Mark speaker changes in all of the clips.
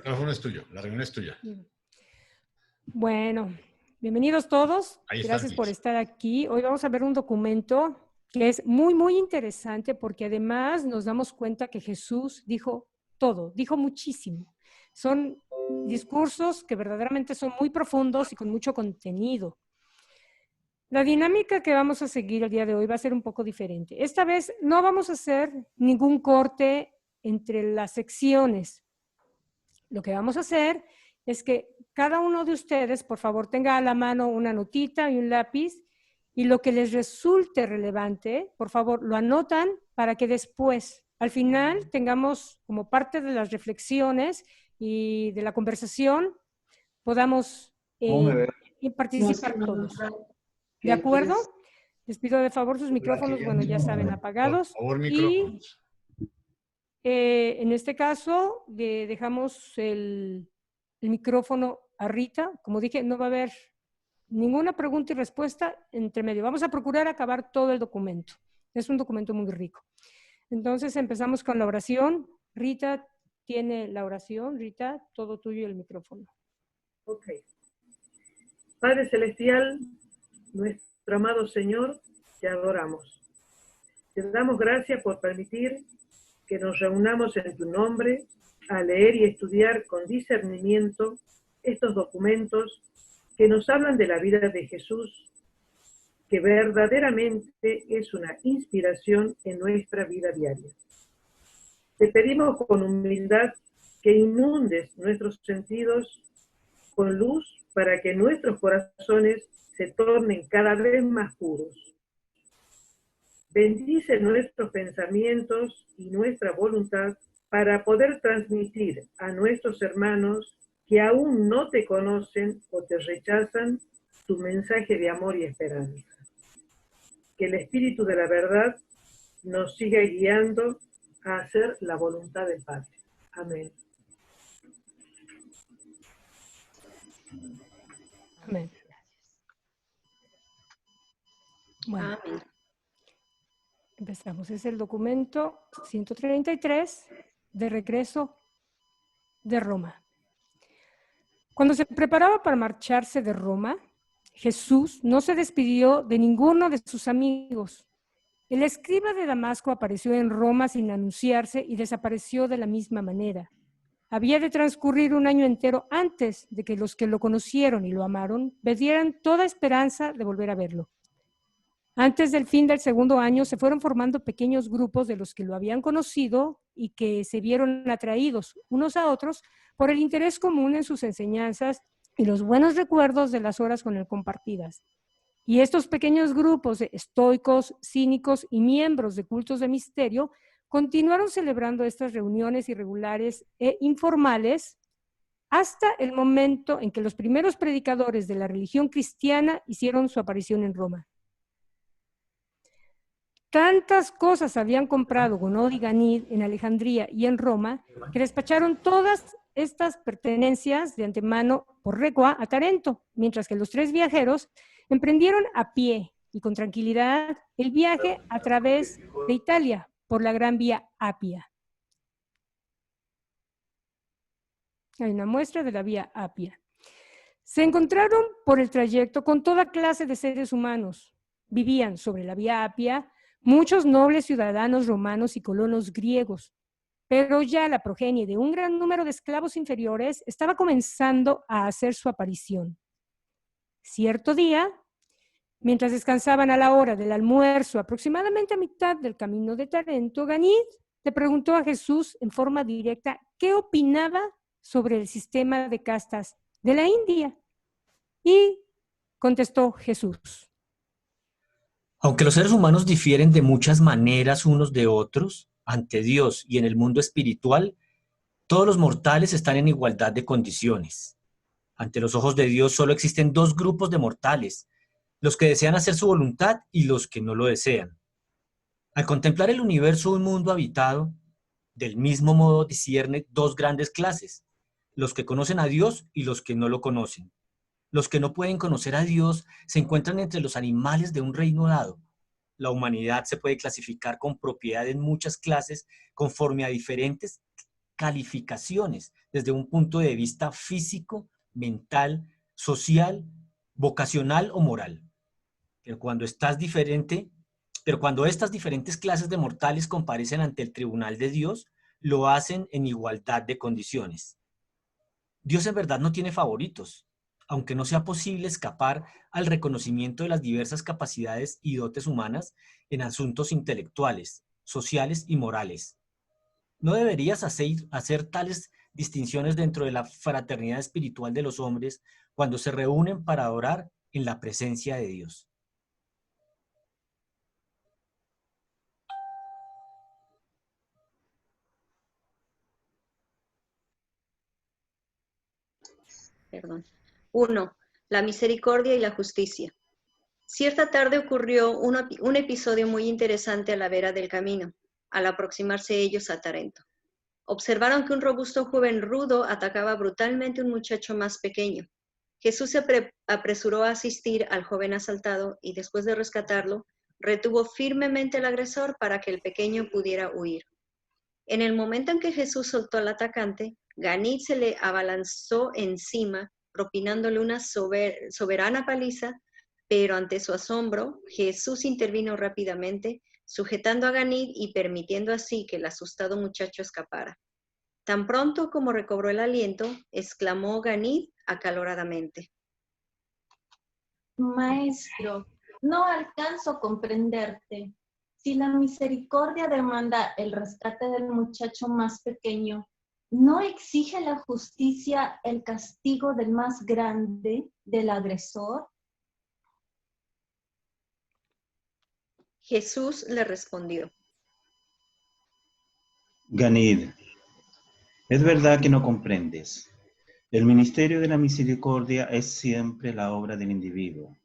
Speaker 1: micrófono es tuyo, la reunión es tuya.
Speaker 2: Bueno, bienvenidos todos.
Speaker 1: Ahí está,
Speaker 2: Gracias por
Speaker 1: Luis.
Speaker 2: estar aquí. Hoy vamos a ver un documento que es muy interesante porque además nos damos cuenta que Jesús dijo todo, dijo muchísimo. Son discursos que verdaderamente son muy profundos y con mucho contenido. La dinámica que vamos a seguir el día de hoy va a ser un poco diferente. Esta vez no vamos a hacer ningún corte entre las secciones. Lo que vamos a hacer es que cada uno de ustedes, por favor, tenga a la mano una notita y un lápiz y lo que les resulte relevante, por favor, lo anotan para que después, al final, tengamos como parte de las reflexiones y de la conversación, podamos participar todos. ¿De acuerdo? Les pido de favor sus micrófonos, bueno, ya saben, apagados.
Speaker 1: Por favor, micrófonos.
Speaker 2: En este caso, dejamos el micrófono a Rita. Como dije, no va a haber ninguna pregunta y respuesta entre medio. Vamos a procurar acabar todo el documento. Es un documento muy rico. Entonces, empezamos con la oración. Rita tiene la oración. Rita, todo tuyo el micrófono.
Speaker 3: Ok. Padre Celestial, nuestro amado Señor, te adoramos. Te damos gracias por permitir que nos reunamos en tu nombre a leer y estudiar con discernimiento estos documentos que nos hablan de la vida de Jesús, que verdaderamente es una inspiración en nuestra vida diaria. Te pedimos con humildad que inundes nuestros sentidos con luz para que nuestros corazones se tornen cada vez más puros. Bendice nuestros pensamientos y nuestra voluntad para poder transmitir a nuestros hermanos que aún no te conocen o te rechazan tu mensaje de amor y esperanza. Que el Espíritu de la verdad nos siga guiando a hacer la voluntad del Padre. Amén.
Speaker 2: Amén. Bueno,
Speaker 4: Amén.
Speaker 2: Empezamos. Es el documento 133 de regreso de Roma. Cuando se preparaba para marcharse de Roma, Jesús no se despidió de ninguno de sus amigos. El escriba de Damasco apareció en Roma sin anunciarse y desapareció de la misma manera. Había de transcurrir un año entero antes de que los que lo conocieron y lo amaron perdieran toda esperanza de volver a verlo. Antes del fin del segundo año se fueron formando pequeños grupos de los que lo habían conocido y que se vieron atraídos unos a otros por el interés común en sus enseñanzas y los buenos recuerdos de las horas con él compartidas. Y estos pequeños grupos de estoicos, cínicos y miembros de cultos de misterio continuaron celebrando estas reuniones irregulares e informales hasta el momento en que los primeros predicadores de la religión cristiana hicieron su aparición en Roma. Tantas cosas habían comprado Gonod y Ganid en Alejandría y en Roma que despacharon todas estas pertenencias de antemano por recua a Tarento, mientras que los tres viajeros emprendieron a pie y con tranquilidad el viaje a través de Italia por la Gran Vía Apia. Hay una muestra de la Vía Apia. Se encontraron por el trayecto con toda clase de seres humanos. Vivían sobre la Vía Apia muchos nobles ciudadanos romanos y colonos griegos, pero ya la progenie de un gran número de esclavos inferiores estaba comenzando a hacer su aparición. Cierto día, mientras descansaban a la hora del almuerzo, aproximadamente a mitad del camino de Tarento, Ganid le preguntó a Jesús en forma directa qué opinaba sobre el sistema de castas de la India. Y contestó Jesús:
Speaker 5: Aunque los seres humanos difieren de muchas maneras unos de otros, ante Dios y en el mundo espiritual, todos los mortales están en igualdad de condiciones. Ante los ojos de Dios solo existen dos grupos de mortales, los que desean hacer su voluntad y los que no lo desean. Al contemplar el universo, un mundo habitado, del mismo modo discierne dos grandes clases, los que conocen a Dios y los que no lo conocen. Los que no pueden conocer a Dios se encuentran entre los animales de un reino dado. La humanidad se puede clasificar con propiedad en muchas clases conforme a diferentes calificaciones desde un punto de vista físico, mental, social, vocacional o moral. Pero cuando estas diferentes clases de mortales comparecen ante el tribunal de Dios, lo hacen en igualdad de condiciones. Dios en verdad no tiene favoritos, aunque no sea posible escapar al reconocimiento de las diversas capacidades y dotes humanas en asuntos intelectuales, sociales y morales. ¿No deberías hacer tales distinciones dentro de la fraternidad espiritual de los hombres cuando se reúnen para adorar en la presencia de Dios?
Speaker 4: Perdón. 1. La misericordia y la justicia. Cierta tarde ocurrió un episodio muy interesante a la vera del camino, al aproximarse ellos a Tarento. Observaron que un robusto joven rudo atacaba brutalmente a un muchacho más pequeño. Jesús se apresuró a asistir al joven asaltado y después de rescatarlo, retuvo firmemente al agresor para que el pequeño pudiera huir. En el momento en que Jesús soltó al atacante, Ganid se le abalanzó encima, propinándole una soberana paliza, pero ante su asombro, Jesús intervino rápidamente, sujetando a Ganid y permitiendo así que el asustado muchacho escapara. Tan pronto como recobró el aliento, exclamó Ganid acaloradamente:
Speaker 6: Maestro, no alcanzo a comprenderte. Si la misericordia demanda el rescate del muchacho más pequeño, ¿no exige la justicia el castigo del más grande, del agresor?
Speaker 4: Jesús le respondió:
Speaker 7: Ganid, es verdad que no comprendes. El ministerio de la misericordia es siempre la obra del individuo,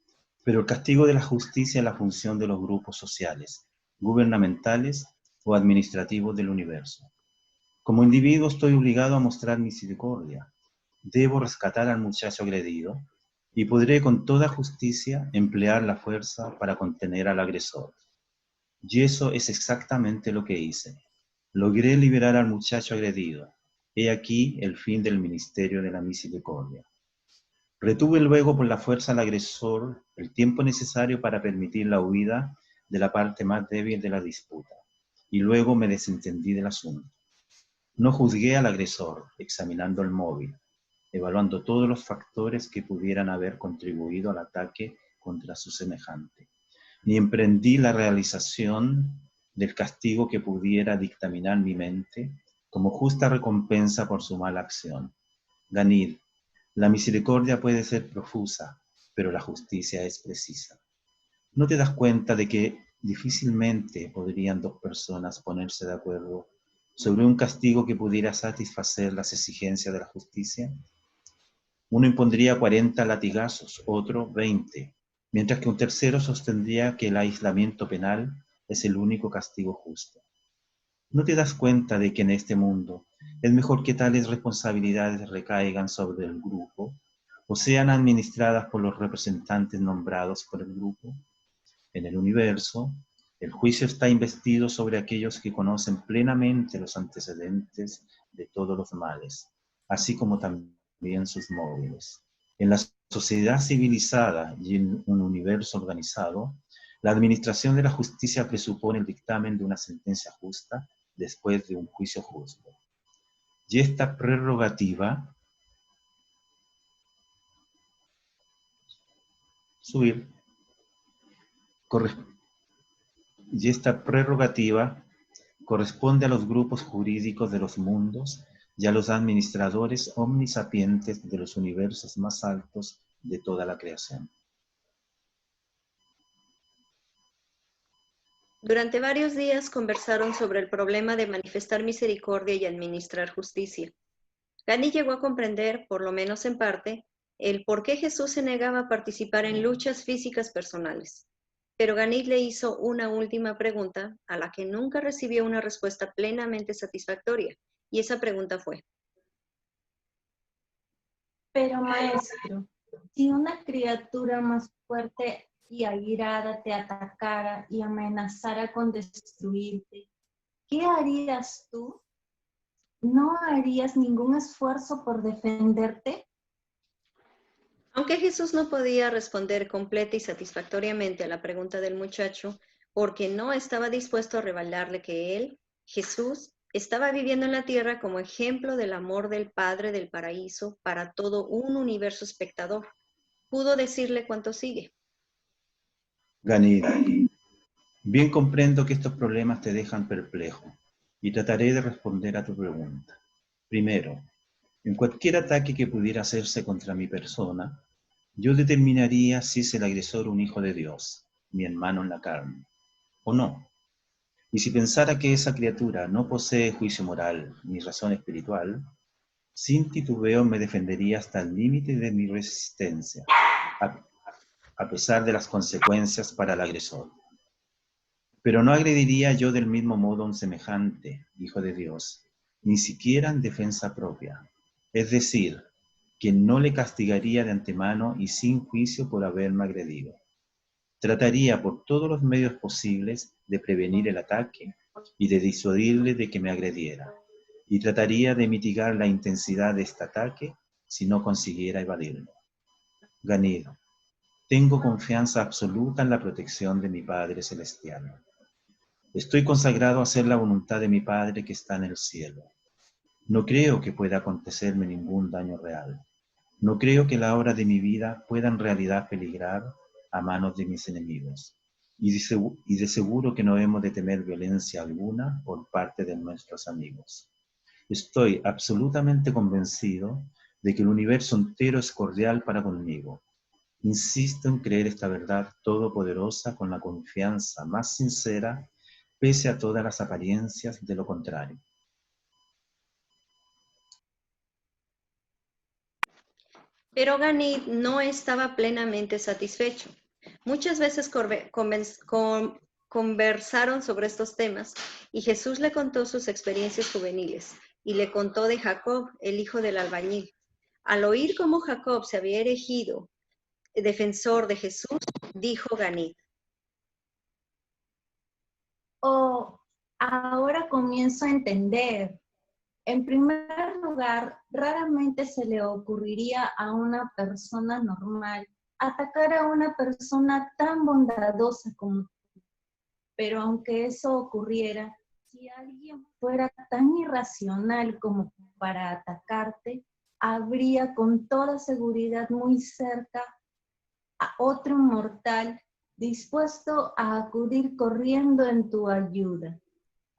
Speaker 7: pero el castigo de la justicia es la función de los grupos sociales, gubernamentales o administrativos del universo. Como individuo estoy obligado a mostrar misericordia. Debo rescatar al muchacho agredido y podré con toda justicia emplear la fuerza para contener al agresor. Y eso es exactamente lo que hice. Logré liberar al muchacho agredido. He aquí el fin del ministerio de la misericordia. Retuve luego por la fuerza al agresor el tiempo necesario para permitir la huida de la parte más débil de la disputa, y luego me desentendí del asunto. No juzgué al agresor, examinando el móvil, evaluando todos los factores que pudieran haber contribuido al ataque contra su semejante, ni emprendí la realización del castigo que pudiera dictaminar mi mente como justa recompensa por su mala acción. Ganid, la misericordia puede ser profusa, pero la justicia es precisa. ¿No te das cuenta de que difícilmente podrían dos personas ponerse de acuerdo sobre un castigo que pudiera satisfacer las exigencias de la justicia? Uno impondría 40 latigazos, otro 20, mientras que un tercero sostendría que el aislamiento penal es el único castigo justo. ¿No te das cuenta de que en este mundo es mejor que tales responsabilidades recaigan sobre el grupo o sean administradas por los representantes nombrados por el grupo? En el universo, el juicio está investido sobre aquellos que conocen plenamente los antecedentes de todos los males, así como también sus móviles. En la sociedad civilizada y en un universo organizado, la administración de la justicia presupone el dictamen de una sentencia justa después de un juicio justo. Y esta prerrogativa corresponde a los grupos jurídicos de los mundos y a los administradores omnisapientes de los universos más altos de toda la creación.
Speaker 4: Durante varios días conversaron sobre el problema de manifestar misericordia y administrar justicia. Ganid llegó a comprender, por lo menos en parte, el por qué Jesús se negaba a participar en luchas físicas personales. Pero Ganid le hizo una última pregunta a la que nunca recibió una respuesta plenamente satisfactoria, y esa pregunta fue:
Speaker 6: Pero maestro, si una criatura más fuerte y airada te atacara y amenazara con destruirte, ¿qué harías tú? ¿no harías ningún esfuerzo por defenderte?
Speaker 4: Aunque Jesús no podía responder completa y satisfactoriamente a la pregunta del muchacho, porque no estaba dispuesto a revelarle que él, Jesús, estaba viviendo en la tierra como ejemplo del amor del Padre del paraíso para todo un universo espectador, pudo decirle cuanto sigue.
Speaker 7: Ganid, bien comprendo que estos problemas te dejan perplejo y trataré de responder a tu pregunta. Primero, en cualquier ataque que pudiera hacerse contra mi persona, yo determinaría si es el agresor un hijo de Dios, mi hermano en la carne, o no. Y si pensara que esa criatura no posee juicio moral ni razón espiritual, sin titubeo me defendería hasta el límite de mi resistencia, a pesar de las consecuencias para el agresor. Pero no agrediría yo del mismo modo a un semejante hijo de Dios, ni siquiera en defensa propia. Es decir, que no le castigaría de antemano y sin juicio por haberme agredido. Trataría por todos los medios posibles de prevenir el ataque y de disuadirle de que me agrediera. Y trataría de mitigar la intensidad de este ataque si no consiguiera evadirlo. Ganid, tengo confianza absoluta en la protección de mi Padre Celestial. Estoy consagrado a hacer la voluntad de mi Padre que está en el cielo. No creo que pueda acontecerme ningún daño real. No creo que la hora de mi vida pueda en realidad peligrar a manos de mis enemigos. Y de seguro que no hemos de temer violencia alguna por parte de nuestros amigos. Estoy absolutamente convencido de que el universo entero es cordial para conmigo. Insisto en creer esta verdad todopoderosa con la confianza más sincera, pese a todas las apariencias de lo contrario.
Speaker 4: Pero Ganid no estaba plenamente satisfecho. Muchas veces conversaron sobre estos temas y Jesús le contó sus experiencias juveniles y le contó de Jacob, el hijo del albañil. Al oír cómo Jacob se había erigido defensor de Jesús, dijo Ganid:
Speaker 6: Oh, ahora comienzo a entender. En primer lugar, raramente se le ocurriría a una persona normal atacar a una persona tan bondadosa como tú. Pero aunque eso ocurriera, si alguien fuera tan irracional como para atacarte, habría con toda seguridad muy cerca a otro mortal dispuesto a acudir corriendo en tu ayuda,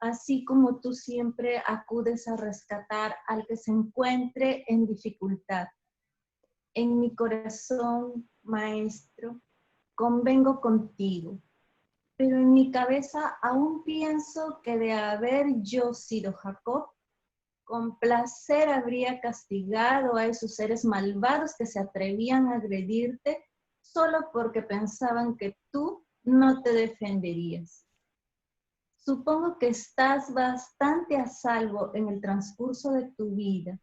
Speaker 6: así como tú siempre acudes a rescatar al que se encuentre en dificultad. En mi corazón, maestro, convengo contigo, pero en mi cabeza aún pienso que de haber yo sido Jacob, con placer habría castigado a esos seres malvados que se atrevían a agredirte solo porque pensaban que tú no te defenderías. Supongo que estás bastante a salvo en el transcurso de tu vida,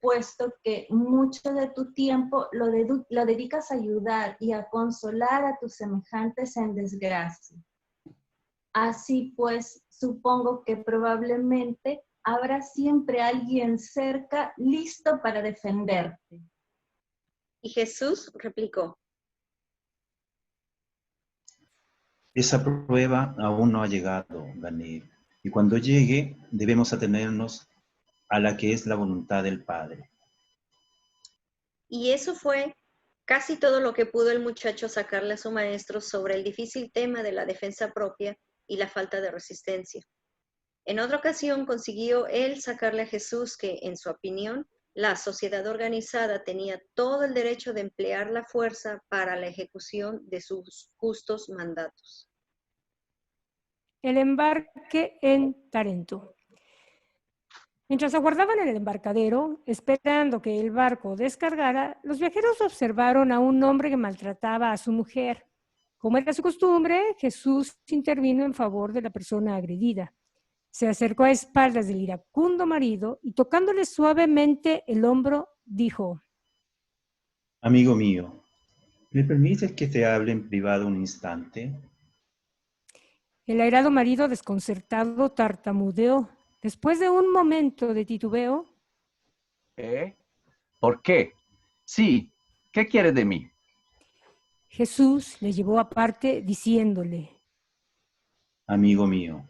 Speaker 6: puesto que mucho de tu tiempo lo dedicas a ayudar y a consolar a tus semejantes en desgracia. Así pues, supongo que probablemente habrá siempre alguien cerca listo para defenderte.
Speaker 4: Y Jesús replicó:
Speaker 7: Esa prueba aún no ha llegado, Ganid, y cuando llegue debemos atenernos a la que es la voluntad del Padre.
Speaker 4: Y eso fue casi todo lo que pudo el muchacho sacarle a su maestro sobre el difícil tema de la defensa propia y la falta de resistencia. En otra ocasión consiguió él sacarle a Jesús que, en su opinión, la sociedad organizada tenía todo el derecho de emplear la fuerza para la ejecución de sus justos mandatos.
Speaker 2: El embarque en Tarento. Mientras aguardaban en el embarcadero, esperando que el barco descargara, los viajeros observaron a un hombre que maltrataba a su mujer. Como era su costumbre, Jesús intervino en favor de la persona agredida. Se acercó a espaldas del iracundo marido y tocándole suavemente el hombro, dijo:
Speaker 7: Amigo mío, ¿me permites que te hable en privado un instante?
Speaker 2: El airado marido, desconcertado, tartamudeó. Después de un momento de titubeo,
Speaker 8: ¿Por qué? Sí, ¿qué quieres de mí?
Speaker 2: Jesús le llevó aparte diciéndole:
Speaker 7: Amigo mío,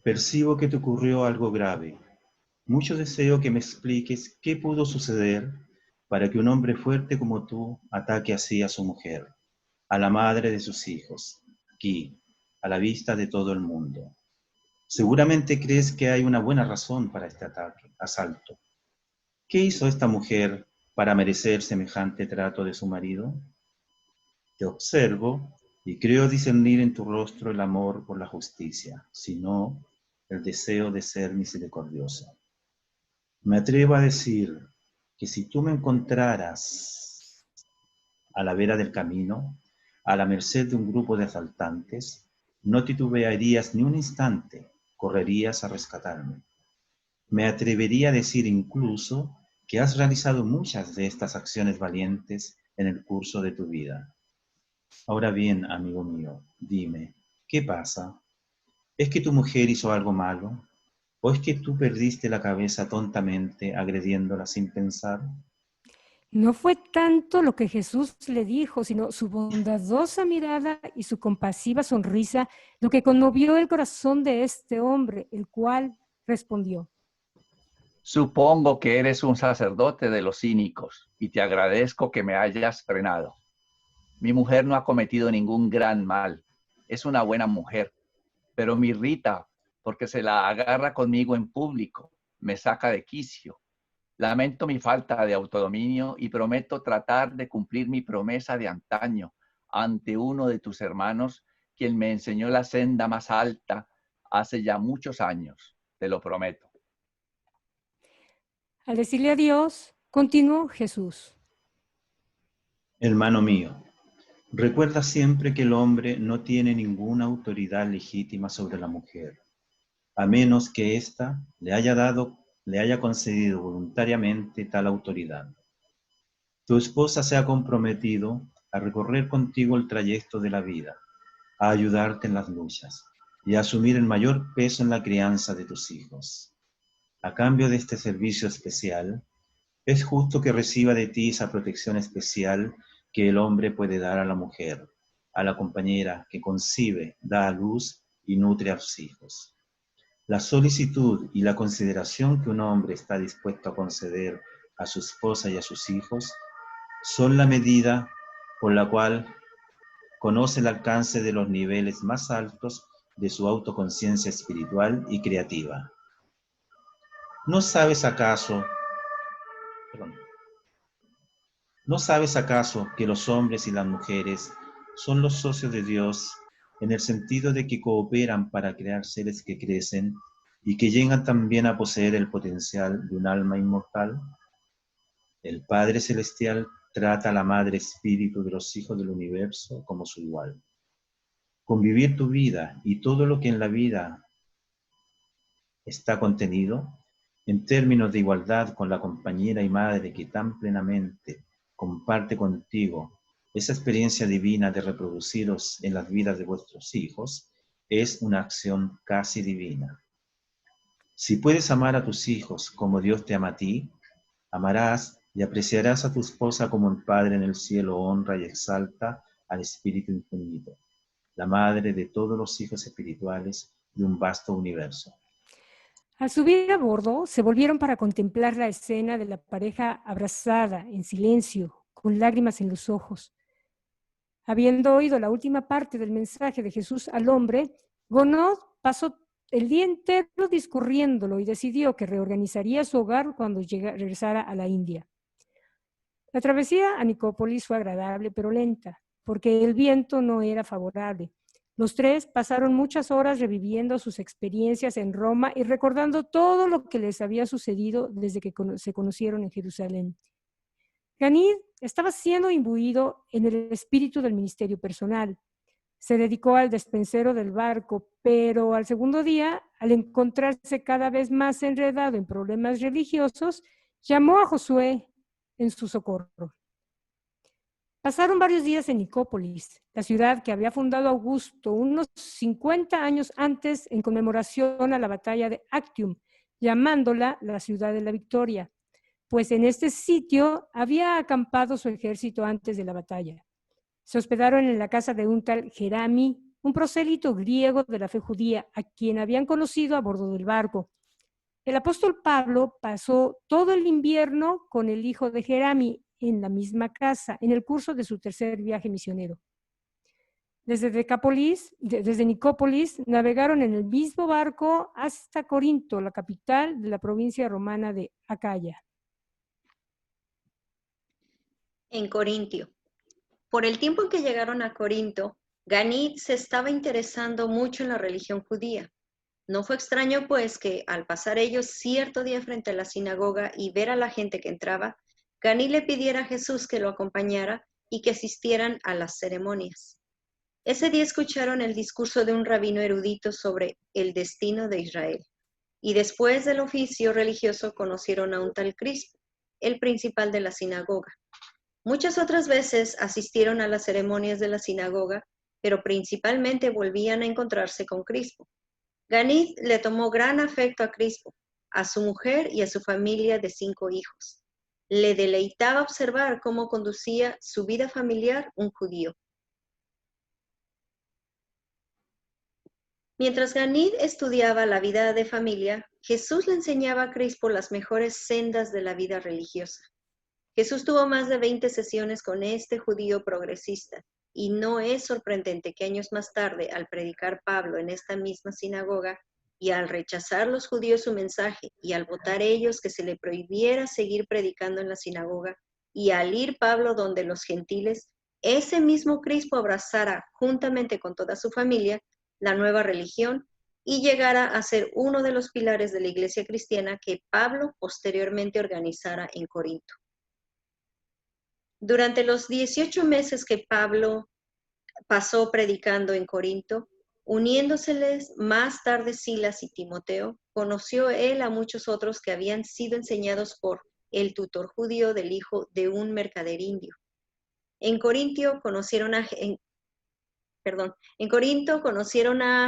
Speaker 7: percibo que te ocurrió algo grave. Mucho deseo que me expliques qué pudo suceder para que un hombre fuerte como tú ataque así a su mujer, a la madre de sus hijos, aquí, a la vista de todo el mundo. Seguramente crees que hay una buena razón para este ataque, asalto. ¿Qué hizo esta mujer para merecer semejante trato de su marido? Te observo y creo discernir en tu rostro el amor por la justicia, sino el deseo de ser misericordioso. Me atrevo a decir que si tú me encontraras a la vera del camino, a la merced de un grupo de asaltantes, no titubearías ni un instante, correrías a rescatarme. Me atrevería a decir incluso que has realizado muchas de estas acciones valientes en el curso de tu vida. Ahora bien, amigo mío, dime, ¿qué pasa? ¿Es que tu mujer hizo algo malo? ¿O es que tú perdiste la cabeza tontamente agrediéndola sin pensar?
Speaker 2: no fue tanto lo que Jesús le dijo, sino su bondadosa mirada y su compasiva sonrisa lo que conmovió el corazón de este hombre, el cual respondió:
Speaker 8: Supongo que eres un sacerdote de los cínicos y te agradezco que me hayas frenado. Mi mujer no ha cometido ningún gran mal. Es una buena mujer, pero me irrita porque se la agarra conmigo en público. Me saca de quicio. Lamento mi falta de autodominio y prometo tratar de cumplir mi promesa de antaño ante uno de tus hermanos, quien me enseñó la senda más alta hace ya muchos años. Te lo prometo.
Speaker 2: Al decirle adiós, continuó Jesús:
Speaker 7: Hermano mío, recuerda siempre que el hombre no tiene ninguna autoridad legítima sobre la mujer, a menos que ésta le haya concedido voluntariamente tal autoridad. Tu esposa se ha comprometido a recorrer contigo el trayecto de la vida, a ayudarte en las luchas y a asumir el mayor peso en la crianza de tus hijos. A cambio de este servicio especial, es justo que reciba de ti esa protección especial que el hombre puede dar a la mujer, a la compañera que concibe, da a luz y nutre a sus hijos. La solicitud y la consideración que un hombre está dispuesto a conceder a su esposa y a sus hijos son la medida por la cual conoce el alcance de los niveles más altos de su autoconciencia espiritual y creativa. ¿No sabes acaso que los hombres y las mujeres son los socios de Dios en el sentido de que cooperan para crear seres que crecen y que llegan también a poseer el potencial de un alma inmortal? El Padre Celestial trata a la Madre Espíritu de los hijos del universo como su igual. Convivir tu vida y todo lo que en la vida está contenido, en términos de igualdad con la compañera y madre que tan plenamente comparte contigo esa experiencia divina de reproduciros en las vidas de vuestros hijos, es una acción casi divina. Si puedes amar a tus hijos como Dios te ama a ti, amarás y apreciarás a tu esposa como el Padre en el cielo honra y exalta al Espíritu Infinito, la madre de todos los hijos espirituales de un vasto universo.
Speaker 2: Al subir a bordo, se volvieron para contemplar la escena de la pareja abrazada, en silencio, con lágrimas en los ojos. Habiendo oído la última parte del mensaje de Jesús al hombre, Gounod pasó el día entero discurriéndolo y decidió que reorganizaría su hogar cuando regresara a la India. La travesía a Nicópolis fue agradable pero lenta, porque el viento no era favorable. Los tres pasaron muchas horas reviviendo sus experiencias en Roma y recordando todo lo que les había sucedido desde que se conocieron en Jerusalén. Ganid estaba siendo imbuido en el espíritu del ministerio personal. Se dedicó al despensero del barco, pero al segundo día, al encontrarse cada vez más enredado en problemas religiosos, llamó a Josué en su socorro. Pasaron varios días en Nicópolis, la ciudad que había fundado Augusto unos 50 años antes en conmemoración a la batalla de Actium, llamándola la ciudad de la victoria, pues en este sitio había acampado su ejército antes de la batalla. Se hospedaron en la casa de un tal Jerami, un prosélito griego de la fe judía, a quien habían conocido a bordo del barco. El apóstol Pablo pasó todo el invierno con el hijo de Jerami en la misma casa, en el curso de su tercer viaje misionero. Desde Nicópolis, navegaron en el mismo barco hasta Corinto, la capital de la provincia romana de Acaya.
Speaker 4: En Corintio. Por el tiempo en que llegaron a Corinto, Ganid se estaba interesando mucho en la religión judía. No fue extraño, pues, que al pasar ellos cierto día frente a la sinagoga y ver a la gente que entraba, Ganid le pidiera a Jesús que lo acompañara y que asistieran a las ceremonias. Ese día escucharon el discurso de un rabino erudito sobre el destino de Israel, y después del oficio religioso conocieron a un tal Crispo, el principal de la sinagoga. Muchas otras veces asistieron a las ceremonias de la sinagoga, pero principalmente volvían a encontrarse con Crispo. Ganid le tomó gran afecto a Crispo, a su mujer y a su familia de 5 hijos. Le deleitaba observar cómo conducía su vida familiar un judío. Mientras Ganid estudiaba la vida de familia, Jesús le enseñaba a Crispo las mejores sendas de la vida religiosa. Jesús tuvo más de 20 sesiones con este judío progresista, y no es sorprendente que años más tarde, al predicar Pablo en esta misma sinagoga, y al rechazar los judíos su mensaje, y al votar ellos que se le prohibiera seguir predicando en la sinagoga, y al ir Pablo donde los gentiles, ese mismo Crispo abrazara, juntamente con toda su familia, la nueva religión, y llegara a ser uno de los pilares de la iglesia cristiana que Pablo posteriormente organizara en Corinto. Durante los 18 meses que Pablo pasó predicando en Corinto, uniéndoseles más tarde Silas y Timoteo, conoció él a muchos otros que habían sido enseñados por el tutor judío del hijo de un mercader indio. En Corinto conocieron a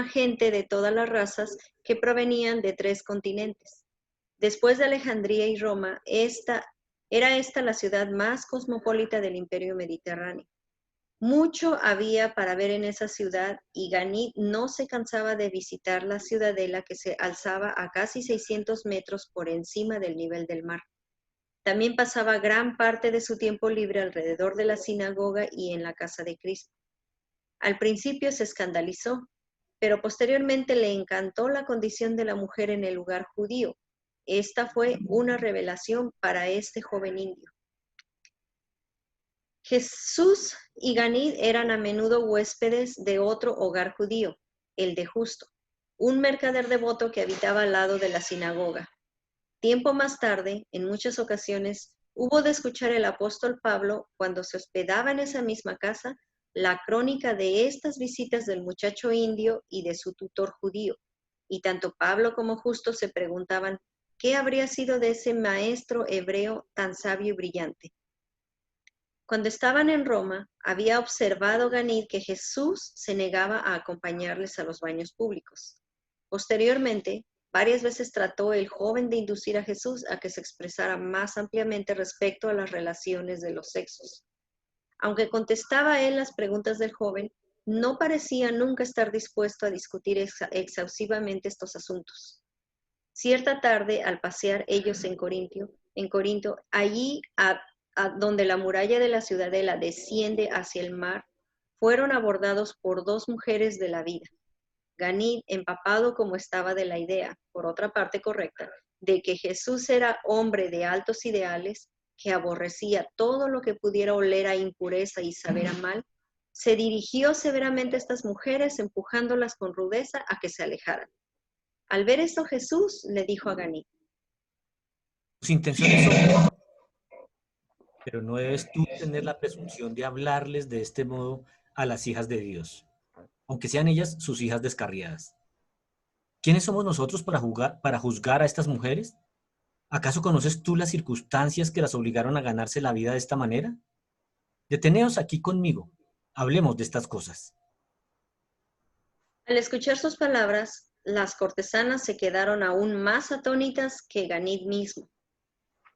Speaker 4: gente de todas las razas que provenían de 3 continentes. Después de Alejandría y Roma, era esta la ciudad más cosmopolita del imperio mediterráneo. Mucho había para ver en esa ciudad y Ganid no se cansaba de visitar la ciudadela que se alzaba a casi 600 metros por encima del nivel del mar. También pasaba gran parte de su tiempo libre alrededor de la sinagoga y en la casa de Cristo. Al principio se escandalizó, pero posteriormente le encantó la condición de la mujer en el lugar judío. Esta fue una revelación para este joven indio. Jesús y Ganid eran a menudo huéspedes de otro hogar judío, el de Justo, un mercader devoto que habitaba al lado de la sinagoga. Tiempo más tarde, en muchas ocasiones, hubo de escuchar el apóstol Pablo, cuando se hospedaba en esa misma casa, la crónica de estas visitas del muchacho indio y de su tutor judío. Y tanto Pablo como Justo se preguntaban, ¿qué habría sido de ese maestro hebreo tan sabio y brillante? Cuando estaban en Roma, había observado Ganid que Jesús se negaba a acompañarles a los baños públicos. Posteriormente, varias veces trató el joven de inducir a Jesús a que se expresara más ampliamente respecto a las relaciones de los sexos. Aunque contestaba él las preguntas del joven, no parecía nunca estar dispuesto a discutir exhaustivamente estos asuntos. Cierta tarde, al pasear ellos en Corinto, allí donde la muralla de la ciudadela desciende hacia el mar, fueron abordados por 2 mujeres de la vida. Ganid, empapado como estaba de la idea, por otra parte correcta, de que Jesús era hombre de altos ideales, que aborrecía todo lo que pudiera oler a impureza y saber a mal, se dirigió severamente a estas mujeres, empujándolas con rudeza a que se alejaran. Al ver esto, Jesús le dijo a Ganid:
Speaker 5: Tus intenciones son buenas, pero no debes tú tener la presunción de hablarles de este modo a las hijas de Dios, aunque sean ellas sus hijas descarriadas. ¿Quiénes somos nosotros para juzgar a estas mujeres? ¿Acaso conoces tú las circunstancias que las obligaron a ganarse la vida de esta manera? Deteneos aquí conmigo. Hablemos de estas cosas.
Speaker 4: Al escuchar sus palabras, las cortesanas se quedaron aún más atónitas que Ganid mismo.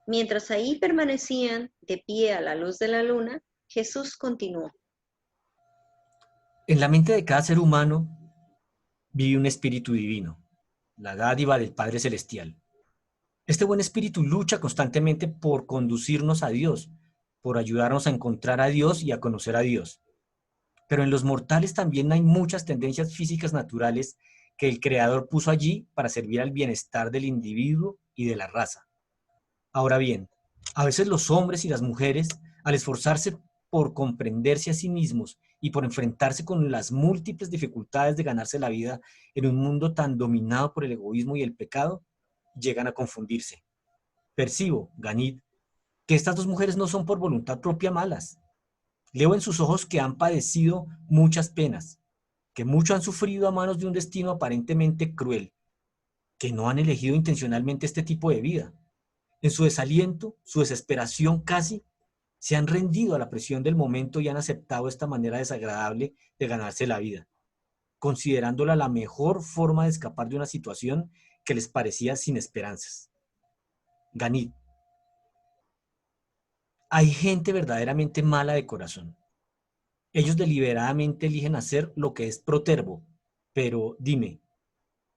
Speaker 4: Mientras ahí permanecían de pie a la luz de la luna, Jesús continuó.
Speaker 5: En la mente de cada ser humano vive un espíritu divino, la dádiva del Padre Celestial. Este buen espíritu lucha constantemente por conducirnos a Dios, por ayudarnos a encontrar a Dios y a conocer a Dios. Pero en los mortales también hay muchas tendencias físicas naturales que el Creador puso allí para servir al bienestar del individuo y de la raza. Ahora bien, a veces los hombres y las mujeres, al esforzarse por comprenderse a sí mismos y por enfrentarse con las múltiples dificultades de ganarse la vida en un mundo tan dominado por el egoísmo y el pecado, llegan a confundirse. Percibo, Ganid, que estas dos mujeres no son por voluntad propia malas. Leo en sus ojos que han padecido muchas penas, que mucho han sufrido a manos de un destino aparentemente cruel, que no han elegido intencionalmente este tipo de vida. En su desaliento, su desesperación casi, se han rendido a la presión del momento y han aceptado esta manera desagradable de ganarse la vida, considerándola la mejor forma de escapar de una situación que les parecía sin esperanzas. Ganid, hay gente verdaderamente mala de corazón. Ellos deliberadamente eligen hacer lo que es protervo, pero dime,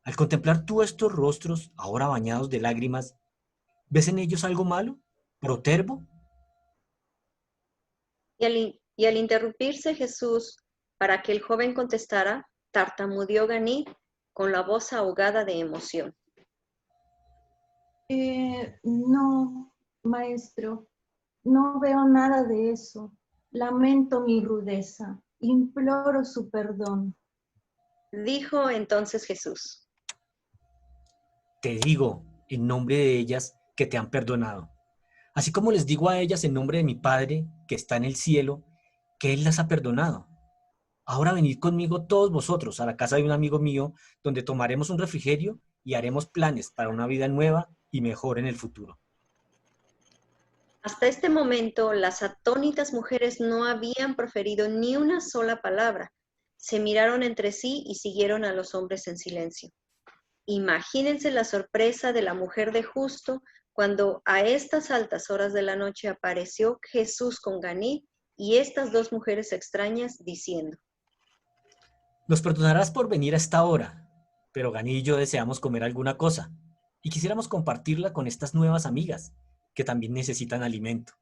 Speaker 5: al contemplar tú estos rostros, ahora bañados de lágrimas, ¿ves en ellos algo malo? ¿Protervo?
Speaker 4: Y al interrumpirse Jesús para que el joven contestara, tartamudeó Ganid con la voz ahogada de emoción.
Speaker 6: No, maestro, no veo nada de eso. Lamento mi rudeza. Imploro su perdón.
Speaker 4: Dijo entonces Jesús.
Speaker 5: Te digo, en nombre de ellas, que te han perdonado. Así como les digo a ellas en nombre de mi Padre, que está en el cielo, que Él las ha perdonado. Ahora venid conmigo todos vosotros a la casa de un amigo mío, donde tomaremos un refrigerio y haremos planes para una vida nueva y mejor en el futuro.
Speaker 4: Hasta este momento, las atónitas mujeres no habían proferido ni una sola palabra. Se miraron entre sí y siguieron a los hombres en silencio. Imagínense la sorpresa de la mujer de Justo cuando a estas altas horas de la noche apareció Jesús con Ganid y estas dos mujeres extrañas diciendo:
Speaker 5: Nos perdonarás por venir a esta hora, pero Ganid y yo deseamos comer alguna cosa y quisiéramos compartirla con estas nuevas amigas, que también necesitan alimento.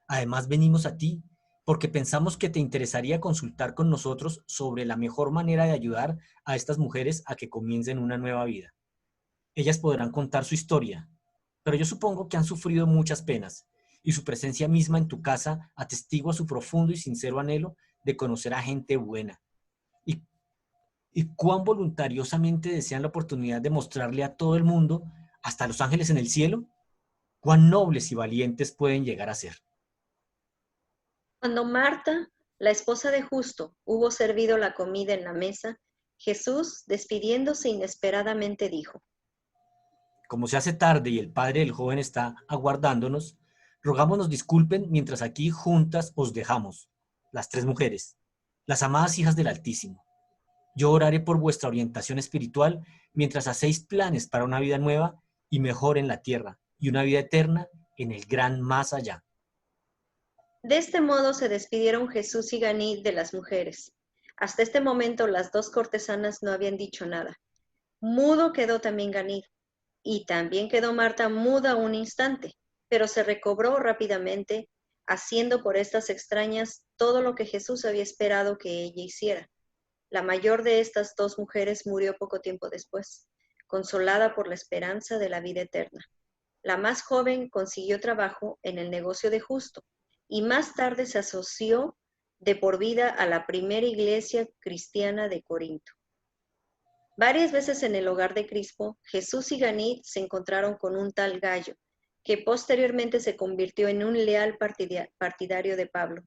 Speaker 5: Además, venimos a ti porque pensamos que te interesaría consultar con nosotros sobre la mejor manera de ayudar a estas mujeres a que comiencen una nueva vida. Ellas podrán contar su historia, pero yo supongo que han sufrido muchas penas y su presencia misma en tu casa atestigua su profundo y sincero anhelo de conocer a gente buena. Y cuán voluntariosamente desean la oportunidad de mostrarle a todo el mundo, hasta los ángeles en el cielo, cuán nobles y valientes pueden llegar a ser.
Speaker 4: Cuando Marta, la esposa de Justo, hubo servido la comida en la mesa, Jesús, despidiéndose inesperadamente, dijo:
Speaker 5: Como se hace tarde y el padre del joven está aguardándonos, rogamos nos disculpen mientras aquí juntas os dejamos, las tres mujeres, las amadas hijas del Altísimo. Yo oraré por vuestra orientación espiritual mientras hacéis planes para una vida nueva y mejor en la tierra y una vida eterna en el gran más allá.
Speaker 4: De este modo se despidieron Jesús y Ganid de las mujeres. Hasta este momento las dos cortesanas no habían dicho nada. Mudo quedó también Ganid, y también quedó Marta muda un instante, pero se recobró rápidamente, haciendo por estas extrañas todo lo que Jesús había esperado que ella hiciera. La mayor de estas dos mujeres murió poco tiempo después, consolada por la esperanza de la vida eterna. La más joven consiguió trabajo en el negocio de Justo, y más tarde se asoció de por vida a la primera iglesia cristiana de Corinto. Varias veces en el hogar de Crispo, Jesús y Ganid se encontraron con un tal Gallo, que posteriormente se convirtió en un leal partidario de Pablo.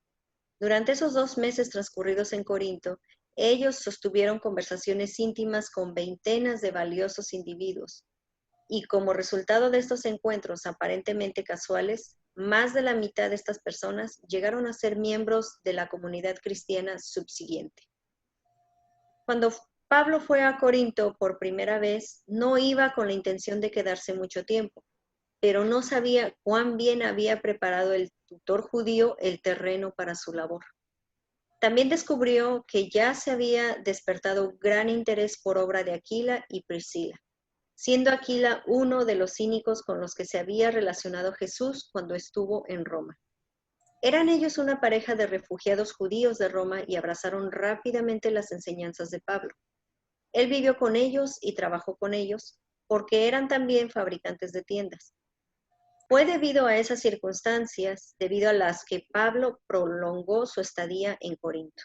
Speaker 4: Durante esos 2 meses transcurridos en Corinto, ellos sostuvieron conversaciones íntimas con veintenas de valiosos individuos, y como resultado de estos encuentros aparentemente casuales, más de la mitad de estas personas llegaron a ser miembros de la comunidad cristiana subsiguiente. Cuando Pablo fue a Corinto por primera vez, no iba con la intención de quedarse mucho tiempo, pero no sabía cuán bien había preparado el tutor judío el terreno para su labor. También descubrió que ya se había despertado gran interés por obra de Aquila y Priscila, siendo Aquila uno de los cínicos con los que se había relacionado Jesús cuando estuvo en Roma. Eran ellos una pareja de refugiados judíos de Roma y abrazaron rápidamente las enseñanzas de Pablo. Él vivió con ellos y trabajó con ellos porque eran también fabricantes de tiendas. Fue debido a esas circunstancias, debido a las que Pablo prolongó su estadía en Corinto.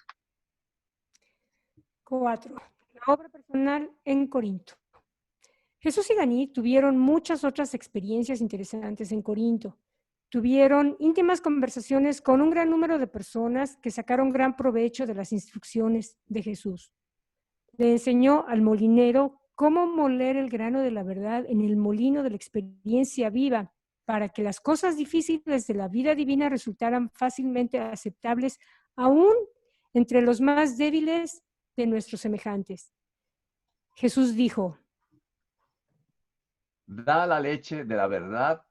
Speaker 2: 4. La obra personal en Corinto. Jesús y Dani tuvieron muchas otras experiencias interesantes en Corinto. Tuvieron íntimas conversaciones con un gran número de personas que sacaron gran provecho de las instrucciones de Jesús. Le enseñó al molinero cómo moler el grano de la verdad en el molino de la experiencia viva, para que las cosas difíciles de la vida divina resultaran fácilmente aceptables aún entre los más débiles de nuestros semejantes. Jesús dijo:
Speaker 8: Da la leche de la verdad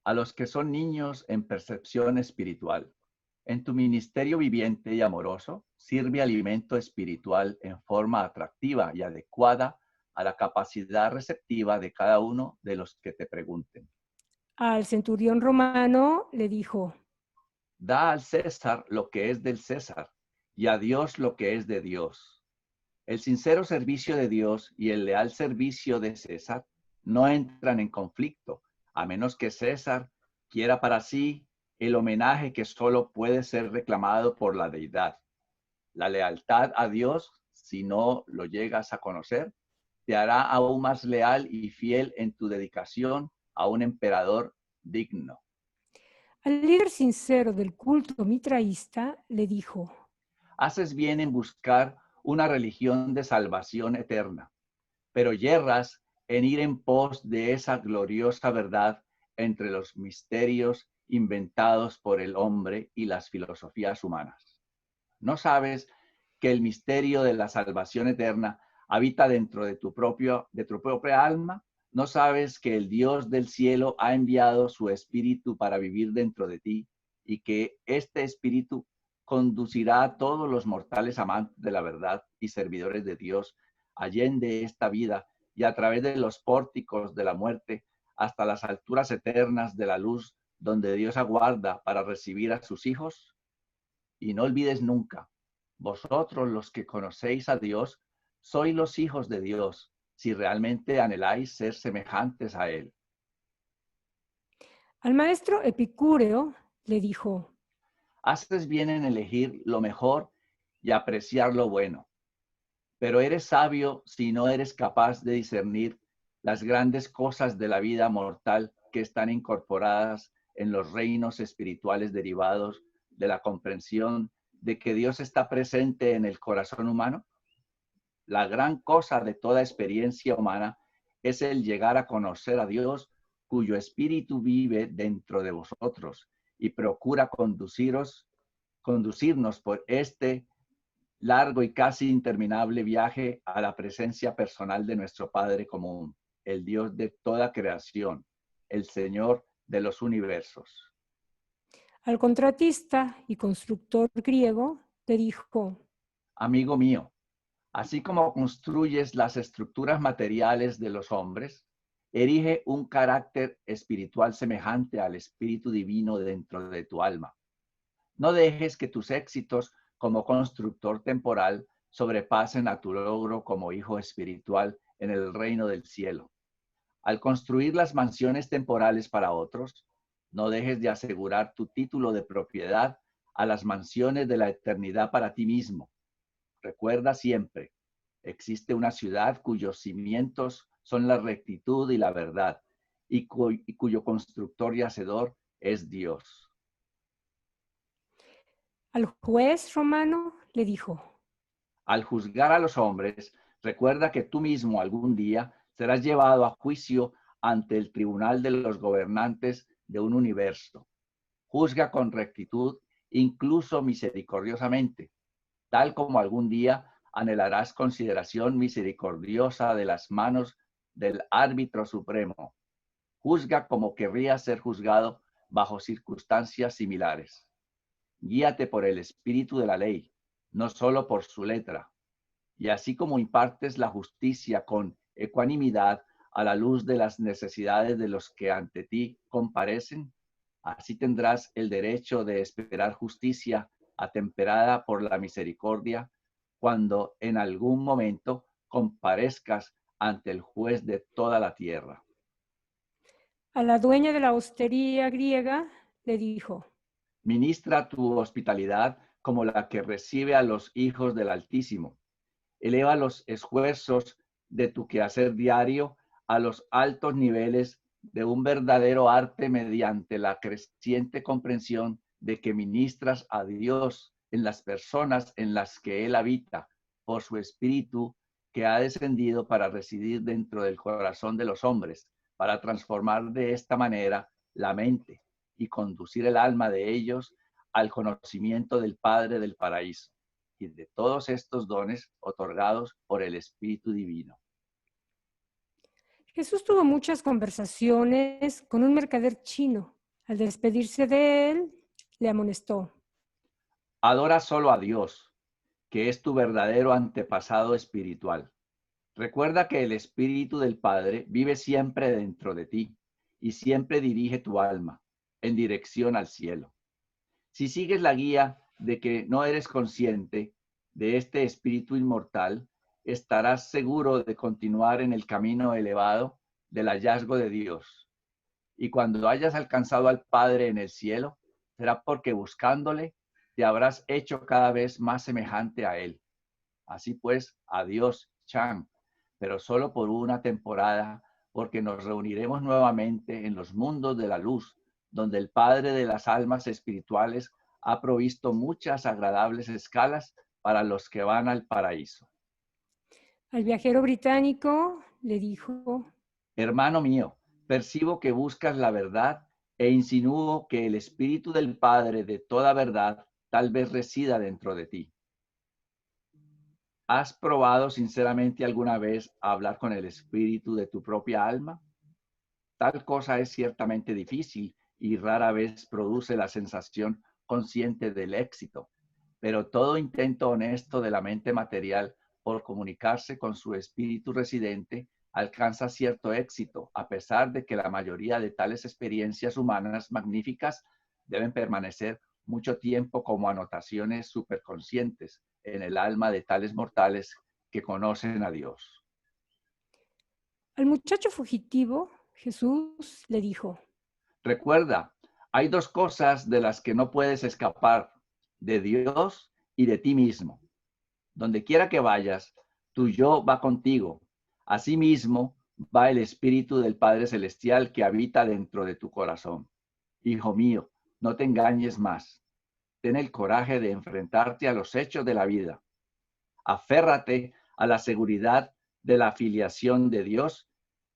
Speaker 8: a los que son niños en percepción espiritual. En tu ministerio viviente y amoroso, sirve alimento espiritual en forma atractiva y adecuada a la capacidad receptiva de cada uno de los que te pregunten.
Speaker 2: Al centurión romano le dijo:
Speaker 8: Da al César lo que es del César y a Dios lo que es de Dios. El sincero servicio de Dios y el leal servicio de César no entran en conflicto, a menos que César quiera para sí el homenaje que solo puede ser reclamado por la deidad. La lealtad a Dios, si no lo llegas a conocer, te hará aún más leal y fiel en tu dedicación a un emperador digno.
Speaker 2: Al líder sincero del culto mitraísta le dijo:
Speaker 8: Haces bien en buscar una religión de salvación eterna, pero yerras en ir en pos de esa gloriosa verdad entre los misterios inventados por el hombre y las filosofías humanas. ¿No sabes que el misterio de la salvación eterna habita dentro de tu propia alma? ¿No sabes que el Dios del cielo ha enviado su espíritu para vivir dentro de ti y que este espíritu conducirá a todos los mortales amantes de la verdad y servidores de Dios allende esta vida y a través de los pórticos de la muerte hasta las alturas eternas de la luz donde Dios aguarda para recibir a sus hijos? Y no olvides nunca, vosotros los que conocéis a Dios, sois los hijos de Dios, si realmente anheláis ser semejantes a Él.
Speaker 2: Al maestro Epicúreo le dijo:
Speaker 8: Haces bien en elegir lo mejor y apreciar lo bueno, pero eres sabio si no eres capaz de discernir las grandes cosas de la vida mortal que están incorporadas en los reinos espirituales derivados de la comprensión de que Dios está presente en el corazón humano. La gran cosa de toda experiencia humana es el llegar a conocer a Dios, cuyo espíritu vive dentro de vosotros y procura conducirnos por este largo y casi interminable viaje a la presencia personal de nuestro Padre común, el Dios de toda creación, el Señor de los universos.
Speaker 2: Al contratista y constructor griego le dijo:
Speaker 8: Amigo mío, así como construyes las estructuras materiales de los hombres, erige un carácter espiritual semejante al espíritu divino dentro de tu alma. No dejes que tus éxitos como constructor temporal sobrepasen a tu logro como hijo espiritual en el reino del cielo. Al construir las mansiones temporales para otros, no dejes de asegurar tu título de propiedad a las mansiones de la eternidad para ti mismo. Recuerda siempre, existe una ciudad cuyos cimientos son la rectitud y la verdad, y cuyo constructor y hacedor es Dios.
Speaker 2: Al juez romano le dijo:
Speaker 8: Al juzgar a los hombres, recuerda que tú mismo algún día serás llevado a juicio ante el tribunal de los gobernantes de un universo. Juzga con rectitud, incluso misericordiosamente, tal como algún día anhelarás consideración misericordiosa de las manos del árbitro supremo. Juzga como querrías ser juzgado bajo circunstancias similares. Guíate por el espíritu de la ley, no solo por su letra. Y así como impartes la justicia con ecuanimidad a la luz de las necesidades de los que ante ti comparecen, así tendrás el derecho de esperar justicia atemperada por la misericordia cuando en algún momento comparezcas ante el juez de toda la tierra.
Speaker 2: A la dueña de la hostería griega le dijo:
Speaker 8: Ministra tu hospitalidad como la que recibe a los hijos del Altísimo. Eleva los esfuerzos de tu quehacer diario a los altos niveles de un verdadero arte mediante la creciente comprensión de que ministras a Dios en las personas en las que Él habita por su Espíritu que ha descendido para residir dentro del corazón de los hombres, para transformar de esta manera la mente y conducir el alma de ellos al conocimiento del Padre del paraíso y de todos estos dones otorgados por el Espíritu Divino.
Speaker 2: Jesús tuvo muchas conversaciones con un mercader chino. Al despedirse de él, le amonestó:
Speaker 8: Adora solo a Dios, que es tu verdadero antepasado espiritual. Recuerda que el Espíritu del Padre vive siempre dentro de ti y siempre dirige tu alma en dirección al cielo. Si sigues la guía de que no eres consciente de este Espíritu inmortal, estarás seguro de continuar en el camino elevado del hallazgo de Dios. Y cuando hayas alcanzado al Padre en el cielo, será porque buscándole te habrás hecho cada vez más semejante a Él. Así pues, adiós, Chan, pero solo por una temporada, porque nos reuniremos nuevamente en los mundos de la luz, donde el Padre de las almas espirituales ha provisto muchas agradables escalas para los que van al paraíso.
Speaker 2: Al viajero británico le dijo:
Speaker 8: Hermano mío, percibo que buscas la verdad e insinúo que el Espíritu del Padre de toda verdad tal vez resida dentro de ti. ¿Has probado sinceramente alguna vez hablar con el espíritu de tu propia alma? Tal cosa es ciertamente difícil y rara vez produce la sensación consciente del éxito, pero todo intento honesto de la mente material por comunicarse con su espíritu residente alcanza cierto éxito, a pesar de que la mayoría de tales experiencias humanas magníficas deben permanecer mucho tiempo como anotaciones superconscientes en el alma de tales mortales que conocen a Dios.
Speaker 2: Al muchacho fugitivo, Jesús le dijo:
Speaker 8: Recuerda, hay dos cosas de las que no puedes escapar, de Dios y de ti mismo. Donde quiera que vayas, tu yo va contigo. Asimismo, va el Espíritu del Padre Celestial que habita dentro de tu corazón. Hijo mío, no te engañes más. Ten el coraje de enfrentarte a los hechos de la vida. Aférrate a la seguridad de la filiación de Dios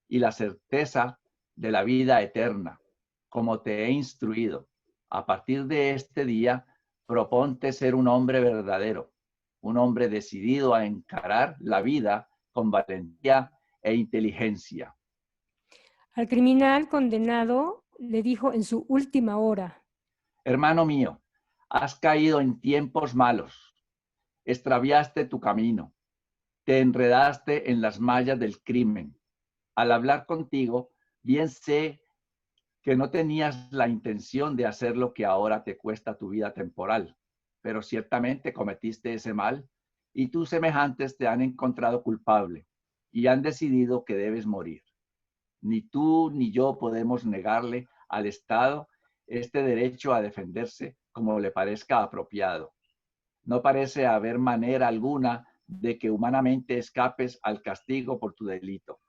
Speaker 8: y la certeza de la vida eterna, como te he instruido. A partir de este día, proponte ser un hombre verdadero, un hombre decidido a encarar la vida con valentía e inteligencia.
Speaker 2: Al criminal condenado le dijo en su última hora:
Speaker 8: Hermano mío, has caído en tiempos malos, extraviaste tu camino, te enredaste en las mallas del crimen. Al hablar contigo, bien sé que no tenías la intención de hacer lo que ahora te cuesta tu vida temporal, pero ciertamente cometiste ese mal y tus semejantes te han encontrado culpable y han decidido que debes morir. Ni tú ni yo podemos negarle al Estado este derecho a defenderse como le parezca apropiado. No parece haber manera alguna de que humanamente escapes al castigo por tu delito.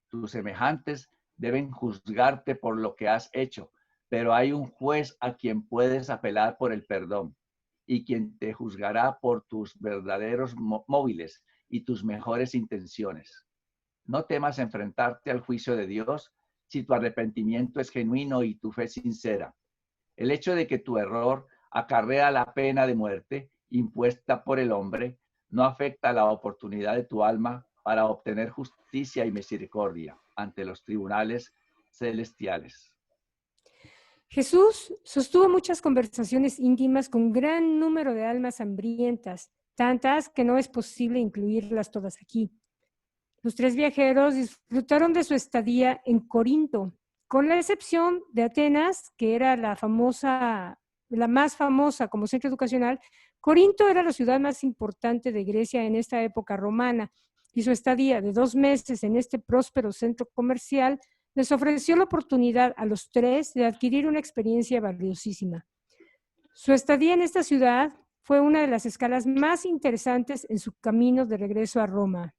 Speaker 8: Tus semejantes deben juzgarte por lo que has hecho, pero hay un juez a quien puedes apelar por el perdón y quien te juzgará por tus verdaderos móviles y tus mejores intenciones. No temas enfrentarte al juicio de Dios si tu arrepentimiento es genuino y tu fe sincera. El hecho de que tu error acarrea la pena de muerte impuesta por el hombre no afecta la oportunidad de tu alma para obtener justicia y misericordia ante los tribunales celestiales.
Speaker 2: Jesús sostuvo muchas conversaciones íntimas con gran número de almas hambrientas, tantas que no es posible incluirlas todas aquí. Los tres viajeros disfrutaron de su estadía en Corinto, con la excepción de Atenas, que era la más famosa como centro educacional. Corinto era la ciudad más importante de Grecia en esta época romana, y su estadía de 2 meses en este próspero centro comercial les ofreció la oportunidad a los tres de adquirir una experiencia valiosísima. Su estadía en esta ciudad fue una de las escalas más interesantes en su camino de regreso a Roma.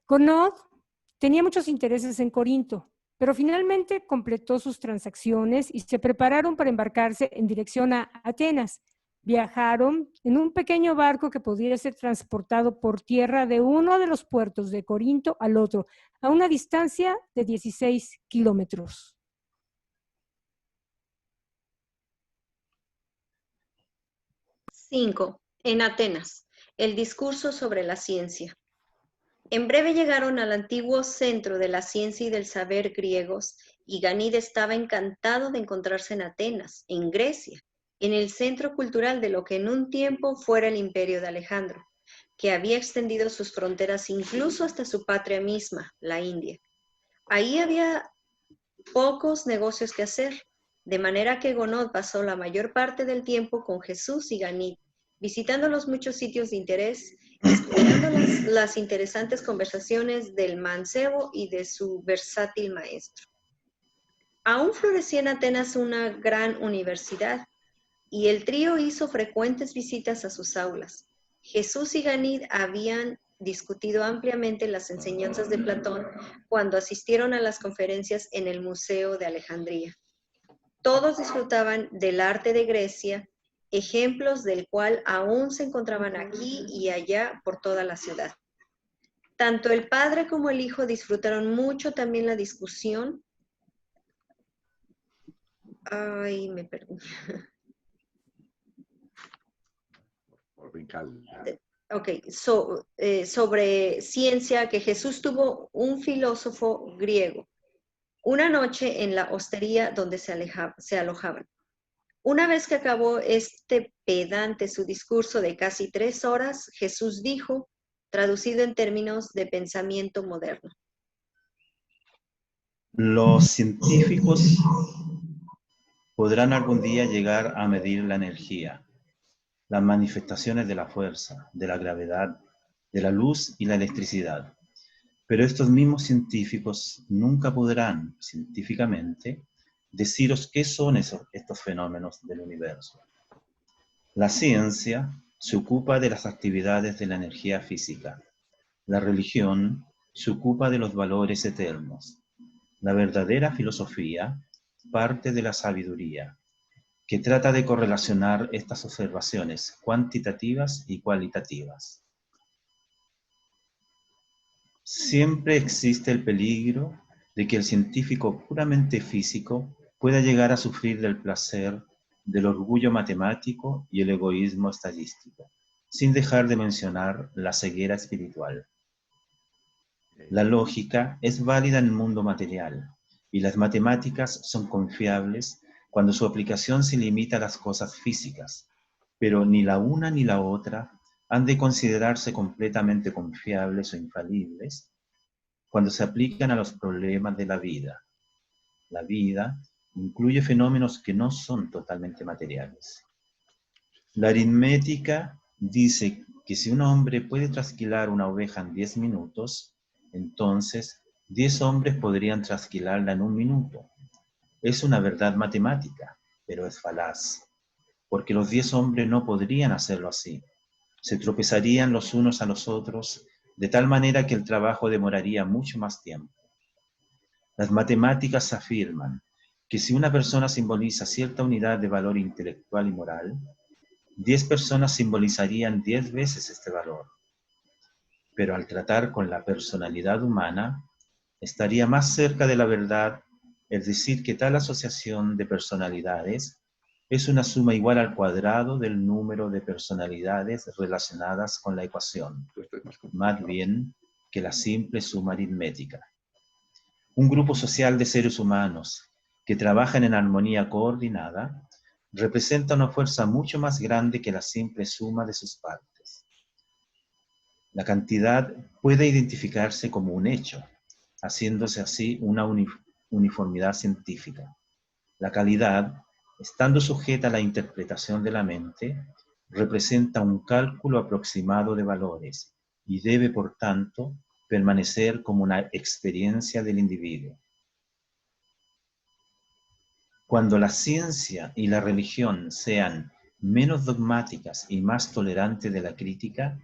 Speaker 2: Gounod tenía muchos intereses en Corinto, pero finalmente completó sus transacciones y se prepararon para embarcarse en dirección a Atenas. Viajaron en un pequeño barco que podía ser transportado por tierra de uno de los puertos de Corinto al otro, a una distancia de 16 kilómetros.
Speaker 4: Cinco. En Atenas, el discurso sobre la ciencia. En breve llegaron al antiguo centro de la ciencia y del saber griegos, y Ganid estaba encantado de encontrarse en Atenas, en Grecia, en el centro cultural de lo que en un tiempo fuera el imperio de Alejandro, que había extendido sus fronteras incluso hasta su patria misma, la India. Ahí había pocos negocios que hacer, de manera que Gounod pasó la mayor parte del tiempo con Jesús y Ganid, visitando los muchos sitios de interés, escuchando las interesantes conversaciones del mancebo y de su versátil maestro. Aún florecía en Atenas una gran universidad, y el trío hizo frecuentes visitas a sus aulas. Jesús y Ganid habían discutido ampliamente las enseñanzas de Platón cuando asistieron a las conferencias en el Museo de Alejandría. Todos disfrutaban del arte de Grecia, ejemplos del cual aún se encontraban aquí y allá por toda la ciudad. Tanto el padre como el hijo disfrutaron mucho también la discusión. Ay, me perdí. Sobre ciencia, que Jesús tuvo un filósofo griego una noche en la hostería donde se alojaban. Una vez que acabó este pedante su discurso de casi 3 horas, Jesús dijo, traducido en términos de pensamiento moderno:
Speaker 7: Los científicos podrán algún día llegar a medir la energía, las manifestaciones de la fuerza, de la gravedad, de la luz y la electricidad. Pero estos mismos científicos nunca podrán, científicamente, deciros qué son estos fenómenos del universo. La ciencia se ocupa de las actividades de la energía física. La religión se ocupa de los valores eternos. La verdadera filosofía parte de la sabiduría, que trata de correlacionar estas observaciones cuantitativas y cualitativas. Siempre existe el peligro de que el científico puramente físico pueda llegar a sufrir del placer, del orgullo matemático y el egoísmo estadístico, sin dejar de mencionar la ceguera espiritual. La lógica es válida en el mundo material, y las matemáticas son confiables cuando su aplicación se limita a las cosas físicas, pero ni la una ni la otra han de considerarse completamente confiables o infalibles cuando se aplican a los problemas de la vida. La vida incluye fenómenos que no son totalmente materiales. La aritmética dice que si un hombre puede trasquilar una oveja en 10 minutos, entonces 10 hombres podrían trasquilarla en 1 minuto. Es una verdad matemática, pero es falaz, porque los 10 hombres no podrían hacerlo así. Se tropezarían los unos a los otros, de tal manera que el trabajo demoraría mucho más tiempo. Las matemáticas afirman que si una persona simboliza cierta unidad de valor intelectual y moral, 10 personas simbolizarían 10 veces este valor. Pero al tratar con la personalidad humana, estaría más cerca de la verdad el decir que tal asociación de personalidades es una suma igual al cuadrado del número de personalidades relacionadas con la ecuación, más bien que la simple suma aritmética. Un grupo social de seres humanos que trabajan en armonía coordinada representa una fuerza mucho más grande que la simple suma de sus partes. La cantidad puede identificarse como un hecho, haciéndose así una uniformidad científica. La calidad, estando sujeta a la interpretación de la mente, representa un cálculo aproximado de valores y debe, por tanto, permanecer como una experiencia del individuo. Cuando la ciencia y la religión sean menos dogmáticas y más tolerantes de la crítica,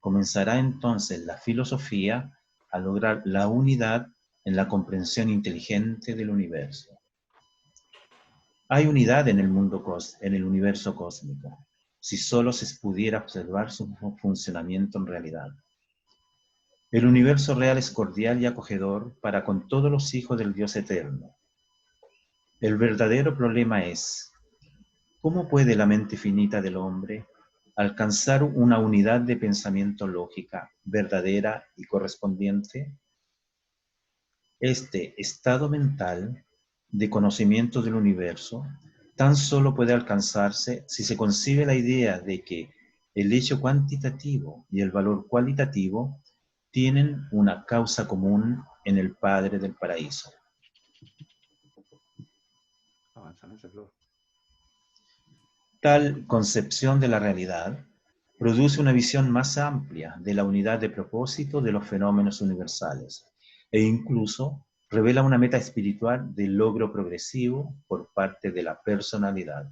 Speaker 7: comenzará entonces la filosofía a lograr la unidad en la comprensión inteligente del universo. Hay unidad en el universo cósmico, si solo se pudiera observar su funcionamiento en realidad. El universo real es cordial y acogedor para con todos los hijos del Dios eterno. El verdadero problema es, ¿cómo puede la mente finita del hombre alcanzar una unidad de pensamiento lógica, verdadera y correspondiente? Este estado mental de conocimiento del universo tan solo puede alcanzarse si se concibe la idea de que el hecho cuantitativo y el valor cualitativo tienen una causa común en el Padre del Paraíso. Tal concepción de la realidad produce una visión más amplia de la unidad de propósito de los fenómenos universales e incluso revela una meta espiritual de logro progresivo por parte de la personalidad.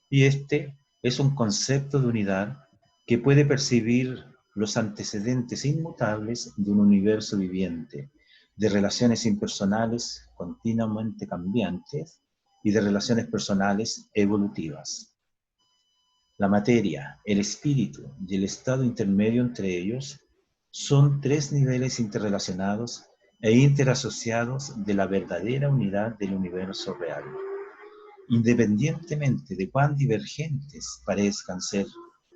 Speaker 7: Y este es un concepto de unidad que puede percibir los antecedentes inmutables de un universo viviente, de relaciones impersonales continuamente cambiantes y de relaciones personales evolutivas. La materia, el espíritu y el estado intermedio entre ellos son tres niveles interrelacionados e interasociados de la verdadera unidad del universo real. Independientemente de cuán divergentes parezcan ser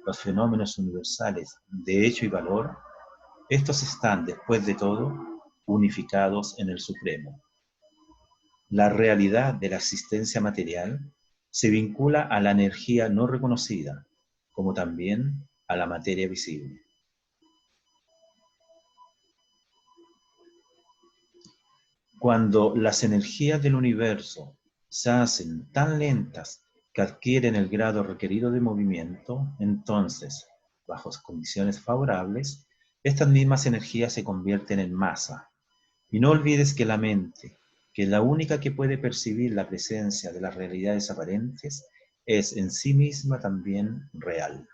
Speaker 7: los fenómenos universales de hecho y valor, estos están, después de todo, unificados en el Supremo. La realidad de la existencia material se vincula a la energía no reconocida, como también a la materia visible. Cuando las energías del universo se hacen tan lentas que adquieren el grado requerido de movimiento, entonces, bajo condiciones favorables, estas mismas energías se convierten en masa. Y no olvides que la mente, que es la única que puede percibir la presencia de las realidades aparentes, es en sí misma también real.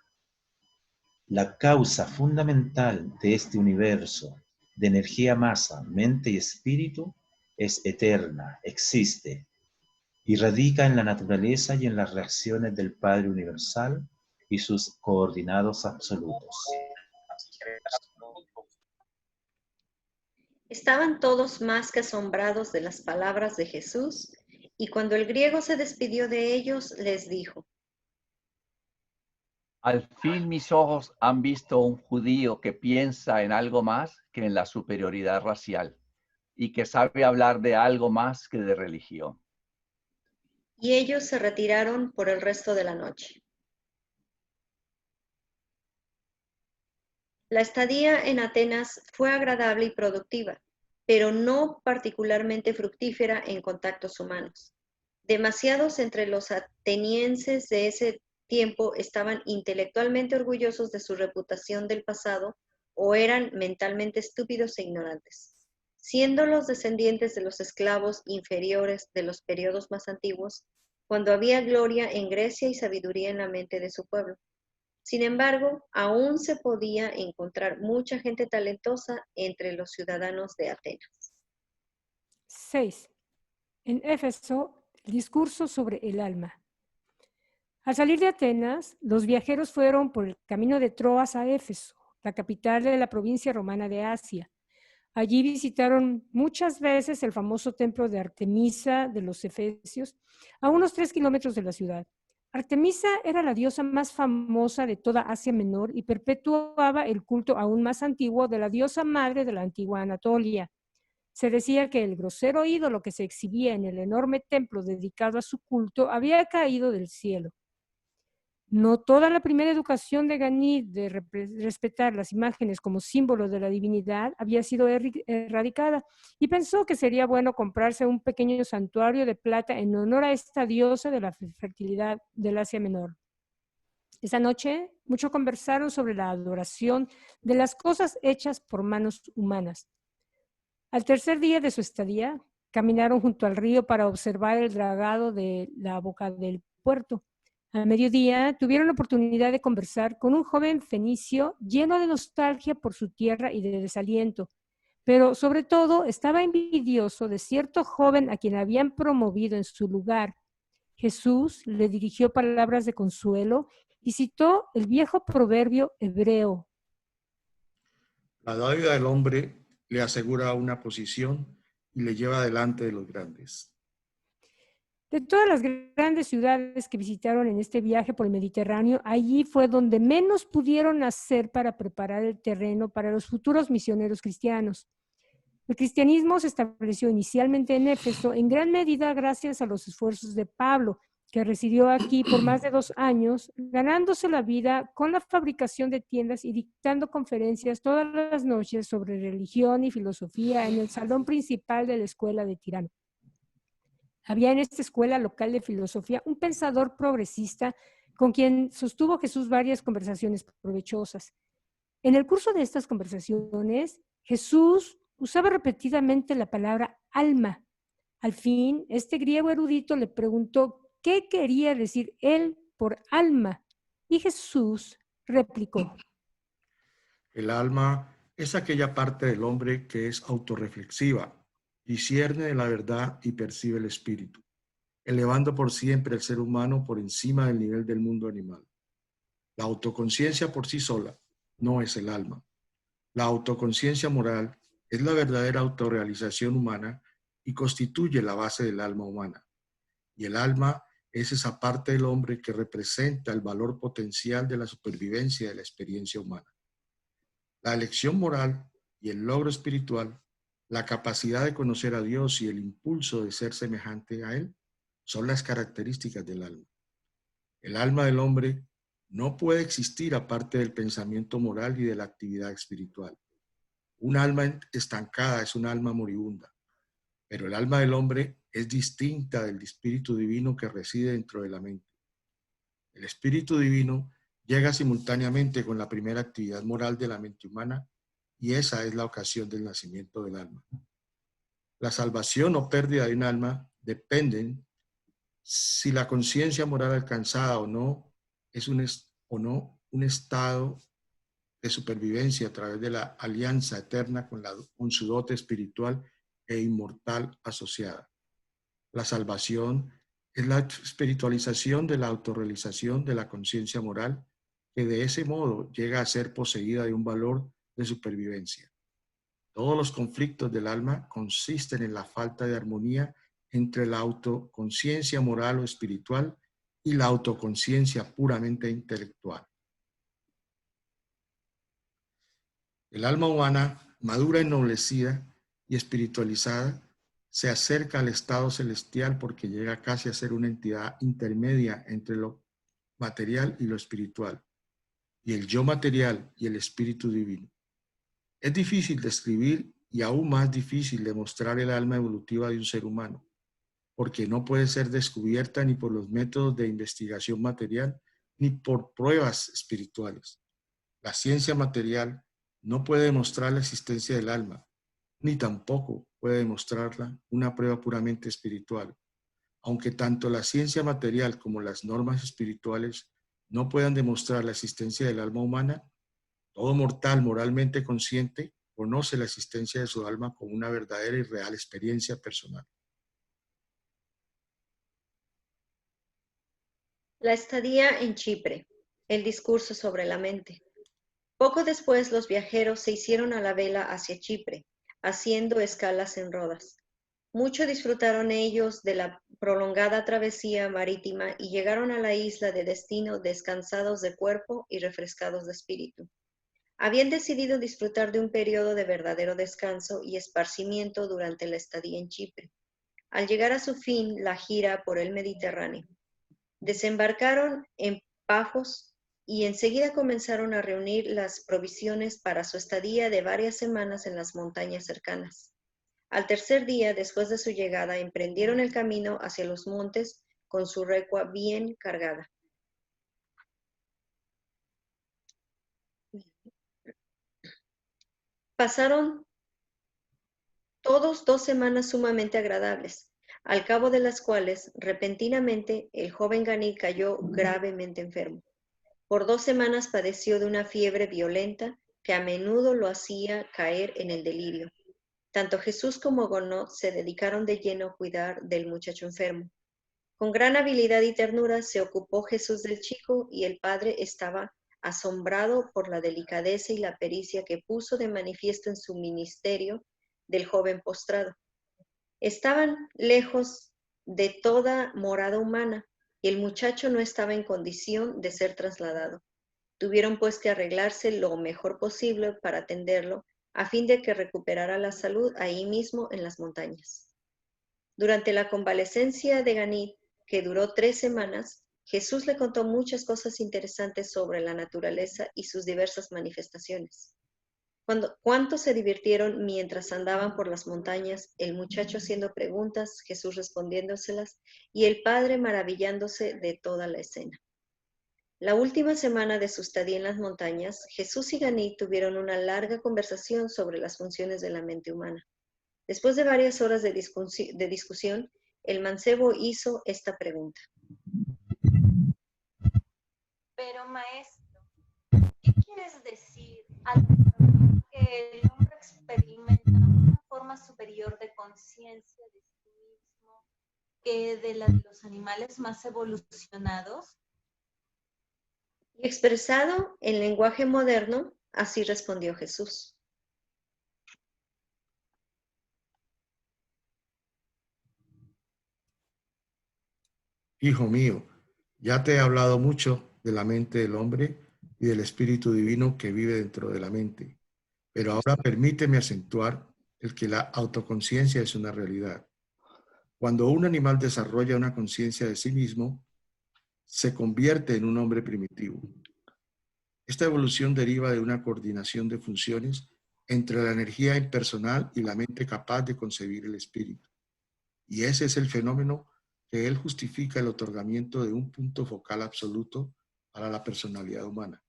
Speaker 7: La causa fundamental de este universo de energía, masa, mente y espíritu es eterna, existe, y radica en la naturaleza y en las reacciones del Padre Universal y sus coordinados absolutos.
Speaker 4: Estaban todos más que asombrados de las palabras de Jesús, y cuando el griego se despidió de ellos, les dijo:
Speaker 8: Al fin mis ojos han visto un judío que piensa en algo más que en la superioridad racial y que sabe hablar de algo más que de religión.
Speaker 4: Y ellos se retiraron por el resto de la noche. La estadía en Atenas fue agradable y productiva, pero no particularmente fructífera en contactos humanos. Demasiados entre los atenienses de ese tiempo estaban intelectualmente orgullosos de su reputación del pasado o eran mentalmente estúpidos e ignorantes. Siendo los descendientes de los esclavos inferiores de los periodos más antiguos, cuando había gloria en Grecia y sabiduría en la mente de su pueblo. Sin embargo, aún se podía encontrar mucha gente talentosa entre los ciudadanos de Atenas.
Speaker 2: 6. En Éfeso, el discurso sobre el alma. Al salir de Atenas, los viajeros fueron por el camino de Troas a Éfeso, la capital de la provincia romana de Asia, Allí visitaron muchas veces el famoso templo de Artemisa de los Efesios, a unos 3 kilómetros de la ciudad. Artemisa era la diosa más famosa de toda Asia Menor y perpetuaba el culto aún más antiguo de la diosa madre de la antigua Anatolia. Se decía que el grosero ídolo que se exhibía en el enorme templo dedicado a su culto había caído del cielo. No toda la primera educación de Ganit de respetar las imágenes como símbolo de la divinidad había sido erradicada y pensó que sería bueno comprarse un pequeño santuario de plata en honor a esta diosa de la fertilidad del Asia Menor. Esa noche, mucho conversaron sobre la adoración de las cosas hechas por manos humanas. Al tercer día de su estadía, caminaron junto al río para observar el dragado de la boca del puerto. A mediodía tuvieron la oportunidad de conversar con un joven fenicio lleno de nostalgia por su tierra y de desaliento, pero sobre todo estaba envidioso de cierto joven a quien habían promovido en su lugar. Jesús le dirigió palabras de consuelo y citó el viejo proverbio hebreo.
Speaker 1: La dádiva del hombre le asegura una posición y le lleva delante de los grandes.
Speaker 2: De todas las grandes ciudades que visitaron en este viaje por el Mediterráneo, allí fue donde menos pudieron hacer para preparar el terreno para los futuros misioneros cristianos. El cristianismo se estableció inicialmente en Éfeso, en gran medida gracias a los esfuerzos de Pablo, que residió aquí por más de 2 años, ganándose la vida con la fabricación de tiendas y dictando conferencias todas las noches sobre religión y filosofía en el salón principal de la escuela de Tirano. Había en esta escuela local de filosofía un pensador progresista con quien sostuvo Jesús varias conversaciones provechosas. En el curso de estas conversaciones, Jesús usaba repetidamente la palabra alma. Al fin, este griego erudito le preguntó qué quería decir él por alma, y Jesús replicó:
Speaker 1: El alma es aquella parte del hombre que es autorreflexiva, discierne de la verdad y percibe el espíritu, elevando por siempre el ser humano por encima del nivel del mundo animal. La autoconciencia por sí sola no es el alma. La autoconciencia moral es la verdadera autorrealización humana y constituye la base del alma humana. Y el alma es esa parte del hombre que representa el valor potencial de la supervivencia de la experiencia humana. La elección moral y el logro espiritual, la capacidad de conocer a Dios y el impulso de ser semejante a Él, son las características del alma. El alma del hombre no puede existir aparte del pensamiento moral y de la actividad espiritual. Un alma estancada es un alma moribunda, pero el alma del hombre es distinta del espíritu divino que reside dentro de la mente. El espíritu divino llega simultáneamente con la primera actividad moral de la mente humana y esa es la ocasión del nacimiento del alma. La salvación o pérdida de un alma dependen si la conciencia moral alcanzada o no es un estado de supervivencia a través de la alianza eterna con su dote espiritual e inmortal asociada. La salvación es la espiritualización de la autorrealización de la conciencia moral que de ese modo llega a ser poseída de un valor de supervivencia. Todos los conflictos del alma consisten en la falta de armonía entre la autoconciencia moral o espiritual y la autoconciencia puramente intelectual. El alma humana, madura, ennoblecida y espiritualizada, se acerca al estado celestial porque llega casi a ser una entidad intermedia entre lo material y lo espiritual, y el yo material y el espíritu divino. Es difícil describir y aún más difícil demostrar el alma evolutiva de un ser humano, porque no puede ser descubierta ni por los métodos de investigación material ni por pruebas espirituales. La ciencia material no puede demostrar la existencia del alma, ni tampoco puede demostrarla una prueba puramente espiritual. Aunque tanto la ciencia material como las normas espirituales no puedan demostrar la existencia del alma humana, todo mortal moralmente consciente conoce la existencia de su alma como una verdadera y real experiencia personal.
Speaker 4: La estadía en Chipre, el discurso sobre la mente. Poco después los viajeros se hicieron a la vela hacia Chipre, haciendo escalas en Rodas. Mucho disfrutaron ellos de la prolongada travesía marítima y llegaron a la isla de destino descansados de cuerpo y refrescados de espíritu. Habían decidido disfrutar de un periodo de verdadero descanso y esparcimiento durante la estadía en Chipre. Al llegar a su fin la gira por el Mediterráneo, desembarcaron en Pafos y enseguida comenzaron a reunir las provisiones para su estadía de varias semanas en las montañas cercanas. Al tercer día, después de su llegada, emprendieron el camino hacia los montes con su recua bien cargada. Pasaron todos 2 semanas sumamente agradables, al cabo de las cuales, repentinamente, el joven Ganí cayó gravemente enfermo. Por 2 semanas padeció de una fiebre violenta que a menudo lo hacía caer en el delirio. Tanto Jesús como Gonod se dedicaron de lleno a cuidar del muchacho enfermo. Con gran habilidad y ternura se ocupó Jesús del chico y el padre estaba asombrado por la delicadeza y la pericia que puso de manifiesto en su ministerio del joven postrado. Estaban lejos de toda morada humana y el muchacho no estaba en condición de ser trasladado. Tuvieron pues que arreglarse lo mejor posible para atenderlo a fin de que recuperara la salud ahí mismo en las montañas. Durante la convalecencia de Ganit, que duró 3 semanas, Jesús le contó muchas cosas interesantes sobre la naturaleza y sus diversas manifestaciones. Cuánto se divirtieron mientras andaban por las montañas, el muchacho haciendo preguntas, Jesús respondiéndoselas, y el padre maravillándose de toda la escena. La última semana de su estadía en las montañas, Jesús y Ganit tuvieron una larga conversación sobre las funciones de la mente humana. Después de varias horas de discusión, el mancebo hizo esta pregunta.
Speaker 6: Pero maestro, ¿qué quieres decir al que el hombre experimenta una forma superior de conciencia de sí mismo que de la de los animales más evolucionados?
Speaker 4: Y expresado en lenguaje moderno, así respondió Jesús.
Speaker 1: Hijo mío, ya te he hablado mucho de la mente del hombre y del espíritu divino que vive dentro de la mente, pero ahora permíteme acentuar el que la autoconciencia es una realidad. Cuando un animal desarrolla una conciencia de sí mismo, se convierte en un hombre primitivo. Esta evolución deriva de una coordinación de funciones entre la energía impersonal y la mente capaz de concebir el espíritu. Y ese es el fenómeno que él justifica el otorgamiento de un punto focal absoluto para la personalidad humana,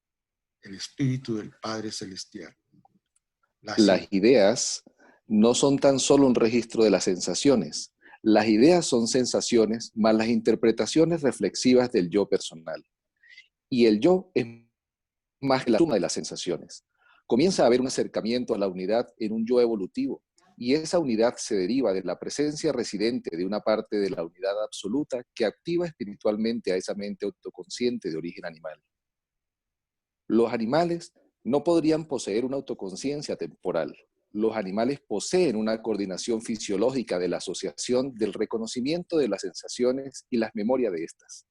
Speaker 1: el espíritu del Padre Celestial.
Speaker 9: Las ideas no son tan solo un registro de las sensaciones. Las ideas son sensaciones más las interpretaciones reflexivas del yo personal. Y el yo es más que la suma de las sensaciones. Comienza a haber un acercamiento a la unidad en un yo evolutivo, y esa unidad se deriva de la presencia residente de una parte de la unidad absoluta que activa espiritualmente a esa mente autoconsciente de origen animal. Los animales no podrían poseer una autoconciencia temporal. Los animales poseen una coordinación fisiológica de la asociación del reconocimiento de las sensaciones y las memorias de estas.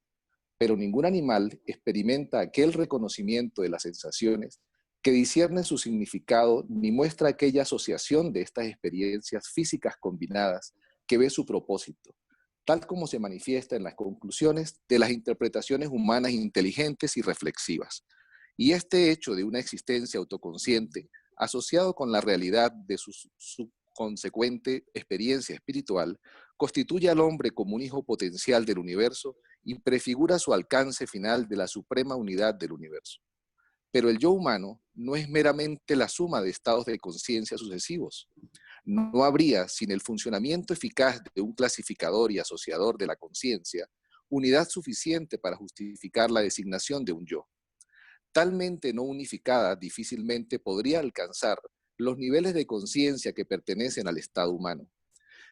Speaker 9: Pero ningún animal experimenta aquel reconocimiento de las sensaciones que discierne su significado ni muestra aquella asociación de estas experiencias físicas combinadas que ve su propósito, tal como se manifiesta en las conclusiones de las interpretaciones humanas inteligentes y reflexivas. Y este hecho de una existencia autoconsciente, asociado con la realidad de su consecuente experiencia espiritual, constituye al hombre como un hijo potencial del universo y prefigura su alcance final de la suprema unidad del universo. Pero el yo humano no es meramente la suma de estados de conciencia sucesivos. No habría, sin el funcionamiento eficaz de un clasificador y asociador de la conciencia, unidad suficiente para justificar la designación de un yo. Tal mente no unificada difícilmente podría alcanzar los niveles de conciencia que pertenecen al estado humano.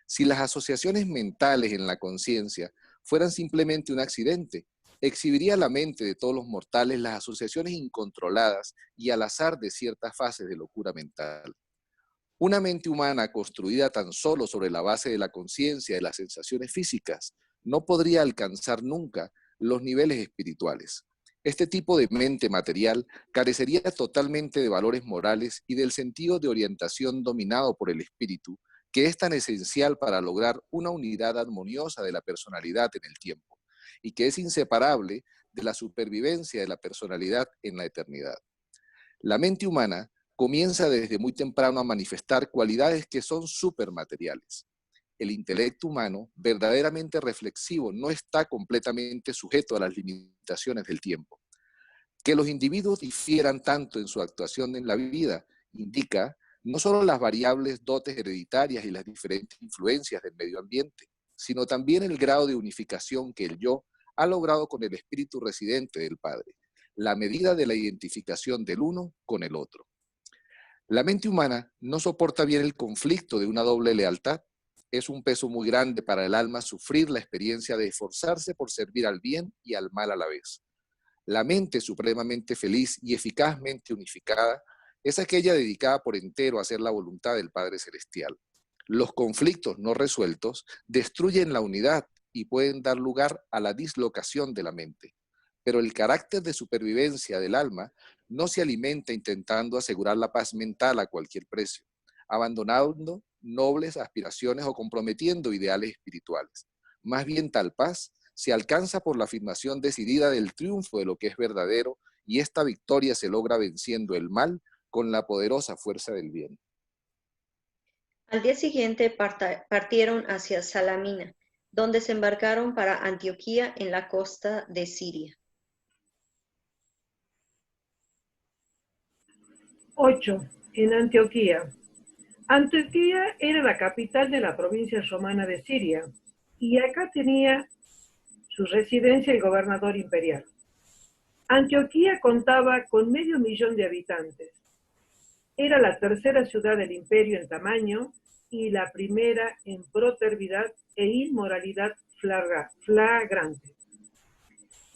Speaker 9: Si las asociaciones mentales en la conciencia fueran simplemente un accidente, exhibiría la mente de todos los mortales las asociaciones incontroladas y al azar de ciertas fases de locura mental. Una mente humana construida tan solo sobre la base de la conciencia de las sensaciones físicas no podría alcanzar nunca los niveles espirituales. Este tipo de mente material carecería totalmente de valores morales y del sentido de orientación dominado por el espíritu, que es tan esencial para lograr una unidad armoniosa de la personalidad en el tiempo, y que es inseparable de la supervivencia de la personalidad en la eternidad. La mente humana comienza desde muy temprano a manifestar cualidades que son supermateriales. El intelecto humano, verdaderamente reflexivo, no está completamente sujeto a las limitaciones del tiempo. Que los individuos difieran tanto en su actuación en la vida indica no solo las variables dotes hereditarias y las diferentes influencias del medio ambiente, sino también el grado de unificación que el yo ha logrado con el espíritu residente del Padre, la medida de la identificación del uno con el otro. La mente humana no soporta bien el conflicto de una doble lealtad. Es un peso muy grande para el alma sufrir la experiencia de esforzarse por servir al bien y al mal a la vez. La mente supremamente feliz y eficazmente unificada es aquella dedicada por entero a hacer la voluntad del Padre Celestial. Los conflictos no resueltos destruyen la unidad y pueden dar lugar a la dislocación de la mente. Pero el carácter de supervivencia del alma no se alimenta intentando asegurar la paz mental a cualquier precio, abandonando nobles aspiraciones o comprometiendo ideales espirituales. Más bien tal paz se alcanza por la afirmación decidida del triunfo de lo que es verdadero, y esta victoria se logra venciendo el mal con la poderosa fuerza del bien.
Speaker 4: Al día siguiente partieron hacia Salamina, donde se embarcaron para Antioquía en la costa de Siria.
Speaker 3: 8. En Antioquía. Antioquía era la capital de la provincia romana de Siria, y acá tenía su residencia el gobernador imperial. Antioquía contaba con 500.000 de habitantes. Era la tercera ciudad del imperio en tamaño y la primera en protervidad e inmoralidad flagrante.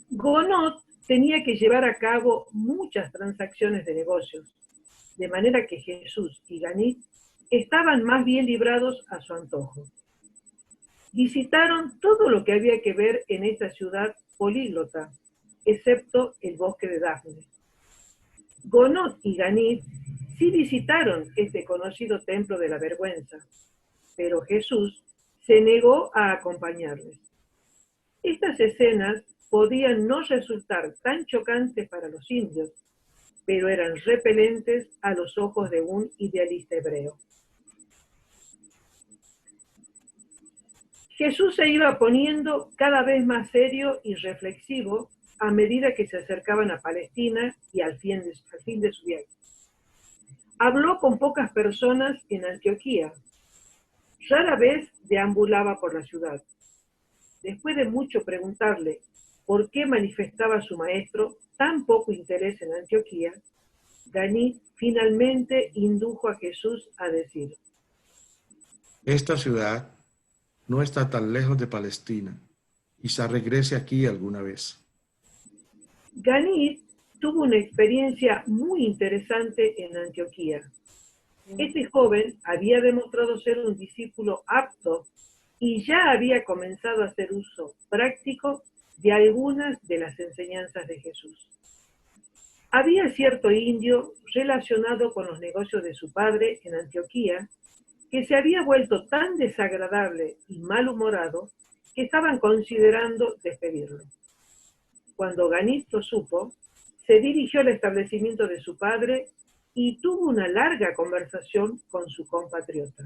Speaker 3: Gonot tenía que llevar a cabo muchas transacciones de negocios, de manera que Jesús y Ganit estaban más bien librados a su antojo. Visitaron todo lo que había que ver en esta ciudad políglota, excepto el bosque de Dafne. Gonot y Ganit sí visitaron este conocido templo de la vergüenza, pero Jesús se negó a acompañarles. Estas escenas podían no resultar tan chocantes para los indios, pero eran repelentes a los ojos de un idealista hebreo. Jesús se iba poniendo cada vez más serio y reflexivo a medida que se acercaban a Palestina y al fin de su viaje. Habló con pocas personas en Antioquía. Rara vez deambulaba por la ciudad. Después de mucho preguntarle por qué manifestaba su maestro tan poco interés en Antioquía, Ganit finalmente indujo a Jesús a decir:
Speaker 1: Esta ciudad no está tan lejos de Palestina. Quizá regrese aquí alguna vez.
Speaker 3: Ganit tuvo una experiencia muy interesante en Antioquía. Este joven había demostrado ser un discípulo apto y ya había comenzado a hacer uso práctico de algunas de las enseñanzas de Jesús. Había cierto indio relacionado con los negocios de su padre en Antioquía que se había vuelto tan desagradable y malhumorado que estaban considerando despedirlo. Cuando Ganit lo supo, se dirigió al establecimiento de su padre y tuvo una larga conversación con su compatriota.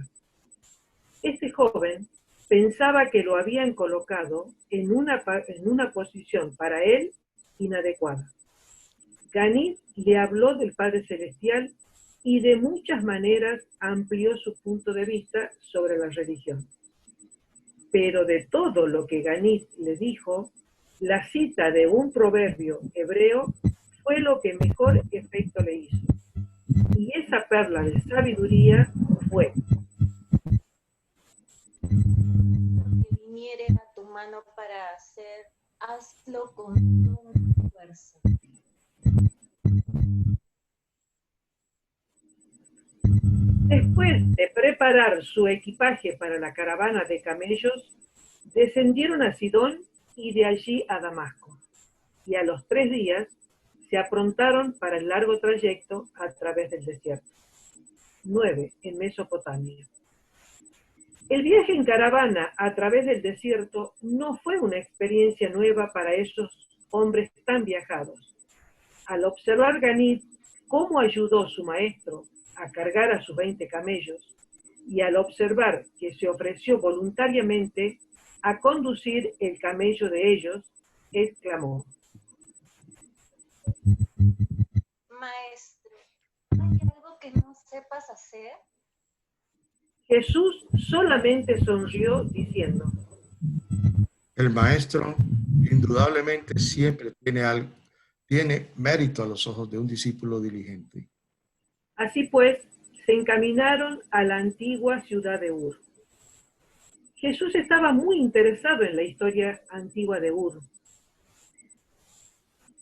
Speaker 3: Este joven pensaba que lo habían colocado en una posición para él inadecuada. Ganit le habló del Padre Celestial y de muchas maneras amplió su punto de vista sobre la religión. Pero de todo lo que Ganit le dijo, la cita de un proverbio hebreo fue lo que mejor efecto le hizo. Y esa perla de sabiduría fue:
Speaker 6: lo que viniere a tu mano para hacer, hazlo con toda tu fuerza.
Speaker 3: Después de preparar su equipaje para la caravana de camellos, descendieron a Sidón y de allí a Damasco. Y a los 3 días se aprontaron para el largo trayecto a través del desierto. 9. En Mesopotamia. El viaje en caravana a través del desierto no fue una experiencia nueva para esos hombres tan viajados. Al observar Ganit cómo ayudó su maestro a cargar a sus 20 camellos, y al observar que se ofreció voluntariamente a conducir el camello de ellos, exclamó:
Speaker 6: Maestro, ¿hay algo que no sepas hacer?
Speaker 3: Jesús solamente sonrió diciendo:
Speaker 1: El maestro indudablemente siempre tiene mérito a los ojos de un discípulo diligente.
Speaker 3: Así pues, se encaminaron a la antigua ciudad de Ur. Jesús estaba muy interesado en la historia antigua de Ur,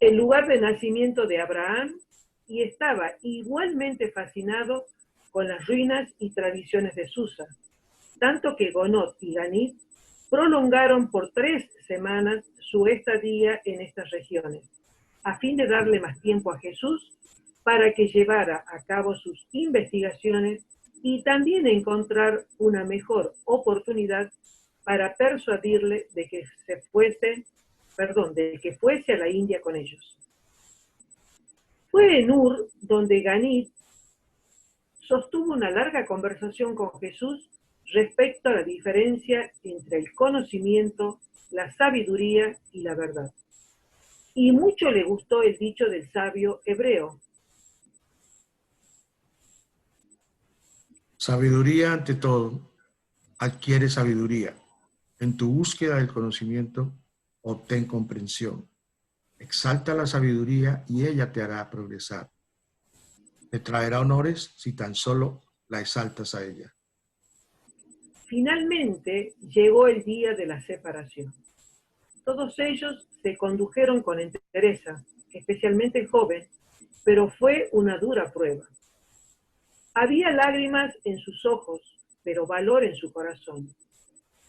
Speaker 3: el lugar de nacimiento de Abraham, y estaba igualmente fascinado con las ruinas y tradiciones de Susa, tanto que Gonot y Ganit prolongaron por 3 semanas su estadía en estas regiones, a fin de darle más tiempo a Jesús para que llevara a cabo sus investigaciones y también encontrar una mejor oportunidad para persuadirle de que fuese a la India con ellos. Fue en Ur donde Ganit sostuvo una larga conversación con Jesús respecto a la diferencia entre el conocimiento, la sabiduría y la verdad. Y mucho le gustó el dicho del sabio hebreo:
Speaker 1: Sabiduría ante todo, adquiere sabiduría. En tu búsqueda del conocimiento, obtén comprensión. Exalta la sabiduría y ella te hará progresar. Te traerá honores si tan solo la exaltas a ella.
Speaker 3: Finalmente llegó el día de la separación. Todos ellos se condujeron con entereza, especialmente el joven, pero fue una dura prueba. Había lágrimas en sus ojos, pero valor en su corazón.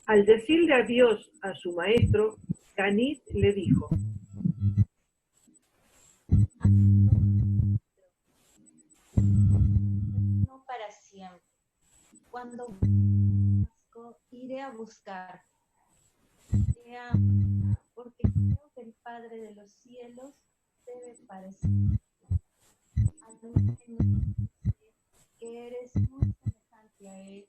Speaker 3: Al decirle adiós a su maestro, Ganit le dijo:
Speaker 6: No para siempre. Cuando iré a buscar. Te amo, porque creo que el Padre de los cielos debe parecer a mí, que eres muy semejante a él.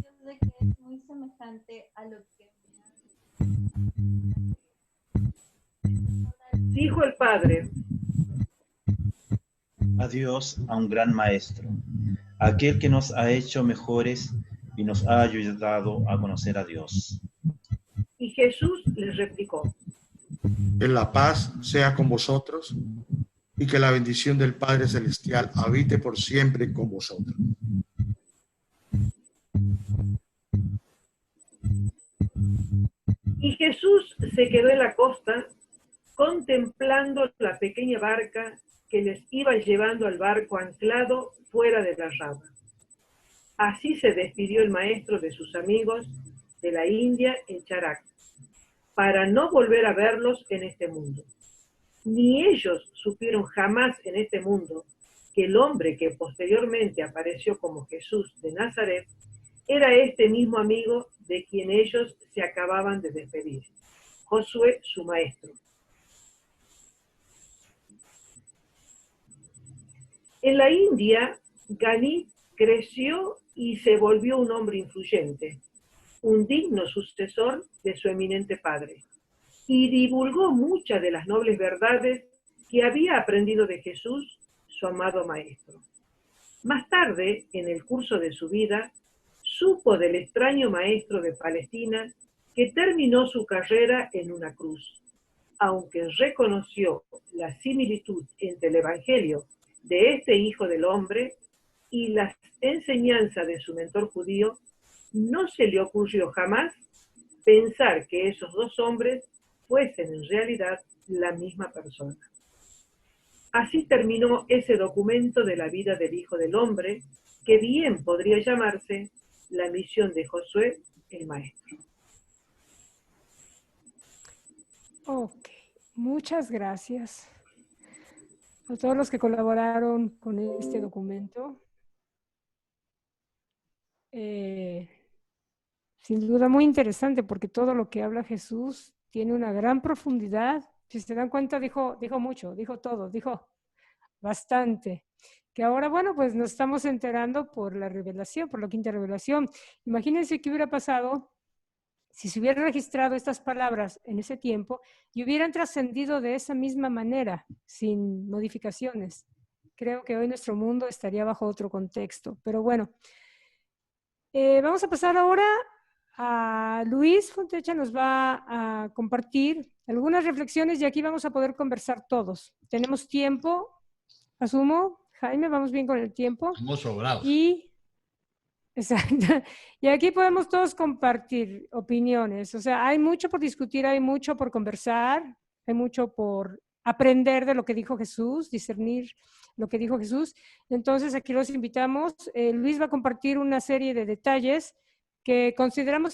Speaker 6: Yo sé que es muy semejante a lo que
Speaker 3: dijo el Padre:
Speaker 7: Adiós a un gran maestro, aquel que nos ha hecho mejores y nos ha ayudado a conocer a Dios.
Speaker 3: Y Jesús les replicó:
Speaker 1: Que la paz sea con vosotros y que la bendición del Padre Celestial habite por siempre con vosotros.
Speaker 3: Y Jesús se quedó en la costa contemplando la pequeña barca que les iba llevando al barco anclado fuera de la rama. Así se despidió el maestro de sus amigos de la India en Charak, para no volver a verlos en este mundo. Ni ellos supieron jamás en este mundo que el hombre que posteriormente apareció como Jesús de Nazaret era este mismo amigo de quien ellos se acababan de despedir, Josué, su maestro. En la India, Ganit creció y se volvió un hombre influyente, un digno sucesor de su eminente padre, y divulgó muchas de las nobles verdades que había aprendido de Jesús, su amado maestro. Más tarde, en el curso de su vida, supo del extraño maestro de Palestina que terminó su carrera en una cruz, aunque reconoció la similitud entre el Evangelio de este Hijo del Hombre y las enseñanzas de su mentor judío, no se le ocurrió jamás pensar que esos dos hombres fuesen en realidad la misma persona. Así terminó ese documento de la vida del Hijo del Hombre, que bien podría llamarse la misión de Josué el Maestro.
Speaker 2: Ok, muchas gracias a todos los que colaboraron con este documento. Sin duda muy interesante, porque todo lo que habla Jesús tiene una gran profundidad. Si se dan cuenta, dijo mucho, dijo todo, dijo bastante. Que ahora, bueno, pues nos estamos enterando por la revelación, por la quinta revelación. Imagínense qué hubiera pasado si se hubieran registrado estas palabras en ese tiempo y hubieran trascendido de esa misma manera, sin modificaciones. Creo que hoy nuestro mundo estaría bajo otro contexto. Pero bueno, vamos a pasar ahora a Luis Fontecha, nos va a compartir algunas reflexiones y aquí vamos a poder conversar todos. Tenemos tiempo, asumo. Jaime, vamos bien con el tiempo.
Speaker 10: Estamos sobrados.
Speaker 2: Exacto. Y aquí podemos todos compartir opiniones. O sea, hay mucho por discutir, hay mucho por conversar, hay mucho por aprender de lo que dijo Jesús, discernir lo que dijo Jesús. Entonces, aquí los invitamos. Luis va a compartir una serie de detalles que consideraron,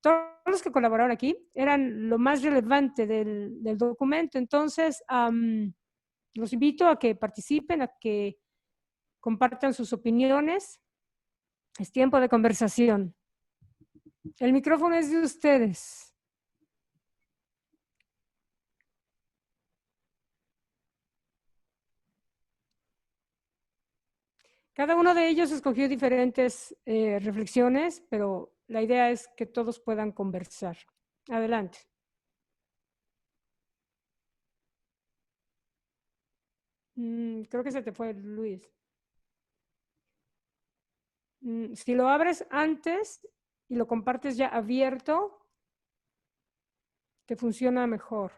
Speaker 2: todos los que colaboraron aquí, eran lo más relevante del documento. Entonces, los invito a que participen, a que compartan sus opiniones. Es tiempo de conversación. El micrófono es de ustedes. Cada uno de ellos escogió diferentes reflexiones, pero la idea es que todos puedan conversar. Adelante. Creo que se te fue, Luis. Si lo abres antes y lo compartes ya abierto, te funciona mejor.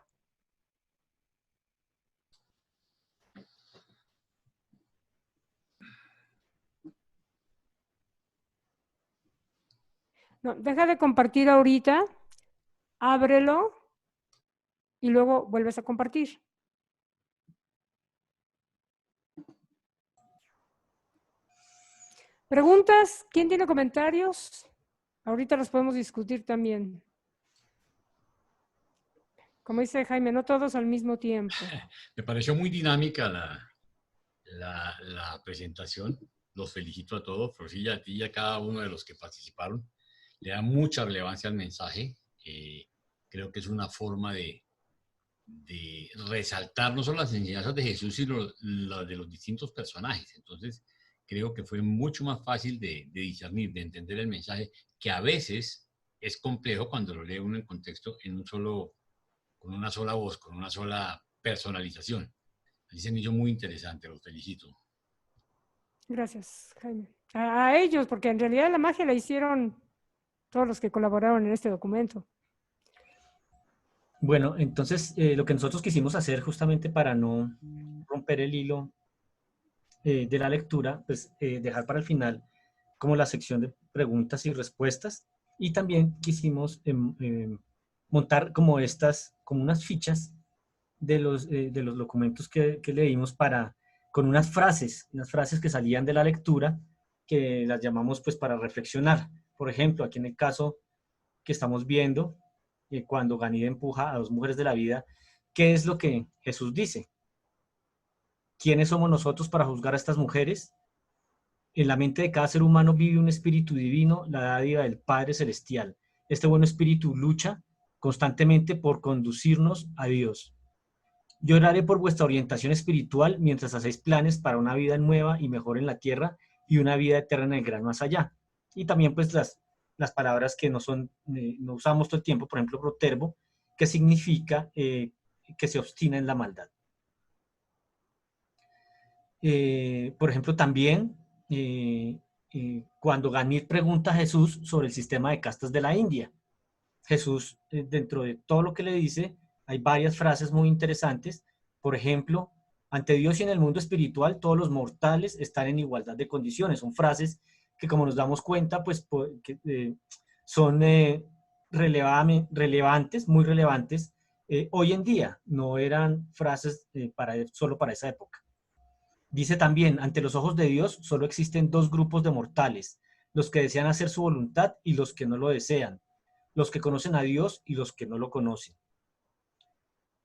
Speaker 2: No, deja de compartir ahorita, ábrelo y luego vuelves a compartir. ¿Preguntas? ¿Quién tiene comentarios? Ahorita los podemos discutir también. Como dice Jaime, no todos al mismo tiempo.
Speaker 10: Me pareció muy dinámica la presentación. Los felicito a todos, Florcilla, a ti y a cada uno de los que participaron. Le da mucha relevancia al mensaje. Creo que es una forma de resaltar no solo las enseñanzas de Jesús, sino las de los distintos personajes. Entonces, creo que fue mucho más fácil de discernir, de entender el mensaje, que a veces es complejo cuando lo lee uno en contexto, con una sola voz, con una sola personalización. Así se me hizo muy interesante, los felicito.
Speaker 2: Gracias, Jaime. A ellos, porque en realidad la magia la hicieron todos los que colaboraron en este documento.
Speaker 5: Bueno, entonces lo que nosotros quisimos hacer justamente para no romper el hilo de la lectura, pues dejar para el final como la sección de preguntas y respuestas, y también quisimos montar como unas fichas de los documentos que leímos con unas frases que salían de la lectura, que las llamamos pues para reflexionar. Por ejemplo, aquí en el caso que estamos viendo, cuando Ganida empuja a dos mujeres de la vida, ¿qué es lo que Jesús dice? ¿Quiénes somos nosotros para juzgar a estas mujeres? En la mente de cada ser humano vive un espíritu divino, la dádiva del Padre Celestial. Este buen espíritu lucha constantemente por conducirnos a Dios. Yo oraré por vuestra orientación espiritual mientras hacéis planes para una vida nueva y mejor en la tierra y una vida eterna en el gran más allá. Y también pues las palabras que no usamos todo el tiempo, por ejemplo, protervo, que significa que se obstina en la maldad. Por ejemplo, también cuando Ganit pregunta a Jesús sobre el sistema de castas de la India, Jesús, dentro de todo lo que le dice, hay varias frases muy interesantes. Por ejemplo, ante Dios y en el mundo espiritual, todos los mortales están en igualdad de condiciones. Son frases que, como nos damos cuenta, pues son relevantes, muy relevantes hoy en día, no eran frases solo para esa época. Dice también, ante los ojos de Dios solo existen dos grupos de mortales, los que desean hacer su voluntad y los que no lo desean, los que conocen a Dios y los que no lo conocen.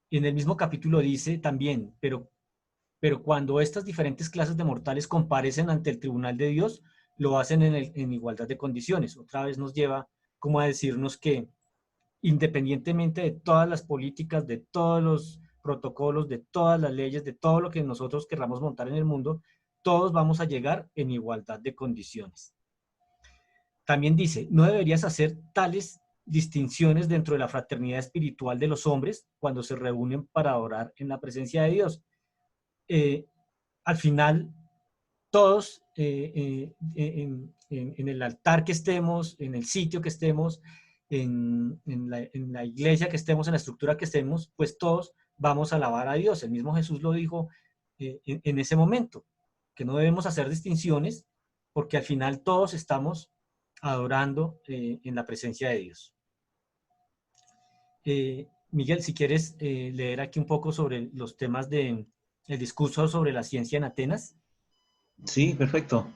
Speaker 5: Y en el mismo capítulo dice también, pero cuando estas diferentes clases de mortales comparecen ante el tribunal de Dios, lo hacen en igualdad de condiciones. Otra vez nos lleva como a decirnos que independientemente de todas las políticas, de todos los protocolos, de todas las leyes, de todo lo que nosotros querramos montar en el mundo, todos vamos a llegar en igualdad de condiciones. También dice, no deberías hacer tales distinciones dentro de la fraternidad espiritual de los hombres cuando se reúnen para adorar en la presencia de Dios. Al final, todos en el altar que estemos, en el sitio que estemos, en la iglesia que estemos, en la estructura que estemos, pues todos vamos a alabar a Dios. El mismo Jesús lo dijo en ese momento, que no debemos hacer distinciones porque al final todos estamos adorando en la presencia de Dios. Miguel, si quieres leer aquí un poco sobre los temas del discurso sobre la ciencia en Atenas.
Speaker 7: Sí, perfecto.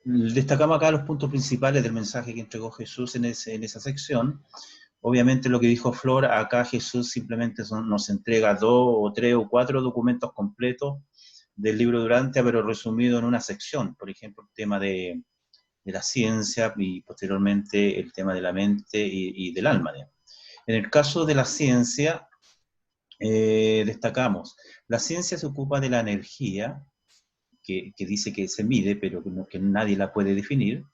Speaker 7: Destacamos acá los puntos principales del mensaje que entregó Jesús en esa sección. Obviamente lo que dijo Flor, acá Jesús simplemente nos entrega 2 o 3 o 4 documentos completos del libro de Urantia, pero resumido en una sección. Por ejemplo, el tema de la ciencia y posteriormente el tema de la mente y del alma. En el caso de la ciencia, destacamos, la ciencia se ocupa de la energía, que dice que se mide, pero que nadie la puede definir,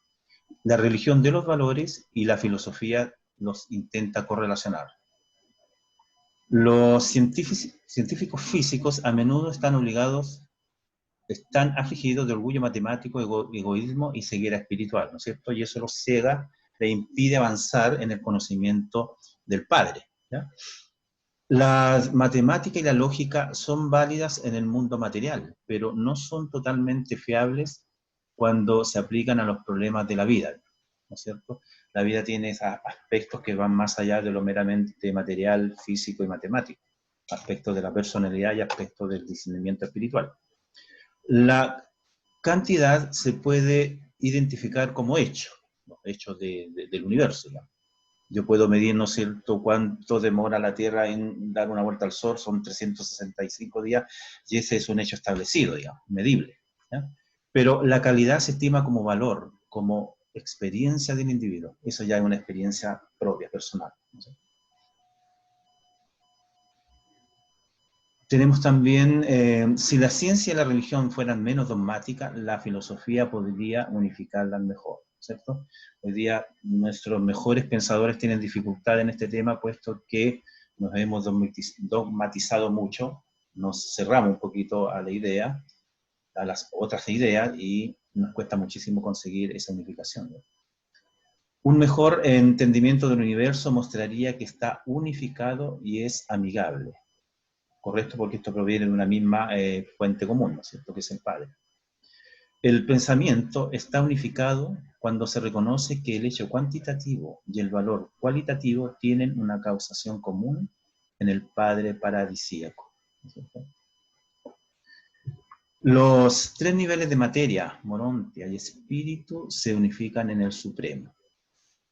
Speaker 7: la religión de los valores y la filosofía los intenta correlacionar. Los científicos físicos a menudo están afligidos de orgullo matemático, egoísmo y ceguera espiritual, ¿no es cierto? Y eso los ciega, le impide avanzar en el conocimiento del Padre, ¿ya? La matemática y la lógica son válidas en el mundo material, pero no son totalmente fiables cuando se aplican a los problemas de la vida, ¿no es cierto? La vida tiene aspectos que van más allá de lo meramente material, físico y matemático, aspectos de la personalidad y aspectos del discernimiento espiritual. La cantidad se puede identificar como hecho, los hechos del universo, ¿no? Yo puedo medir, ¿no es cierto?, cuánto demora la Tierra en dar una vuelta al Sol, son 365 días, y ese es un hecho establecido, digamos, medible, ¿ya? Pero la calidad se estima como valor, como experiencia del individuo. Eso ya es una experiencia propia, personal, ¿no? Tenemos también, si la ciencia y la religión fueran menos dogmáticas, la filosofía podría unificarlas mejor, ¿cierto? Hoy día nuestros mejores pensadores tienen dificultad en este tema, puesto que nos hemos dogmatizado mucho, nos cerramos un poquito a la idea, a las otras ideas, y nos cuesta muchísimo conseguir esa unificación, ¿no? Un mejor entendimiento del universo mostraría que está unificado y es amigable. Correcto, porque esto proviene de una misma fuente común, ¿no es cierto?, que es el Padre. El pensamiento está unificado cuando se reconoce que el hecho cuantitativo y el valor cualitativo tienen una causación común en el Padre paradisíaco, ¿no es cierto? Los 3 niveles de materia, morontia y espíritu, se unifican en el Supremo,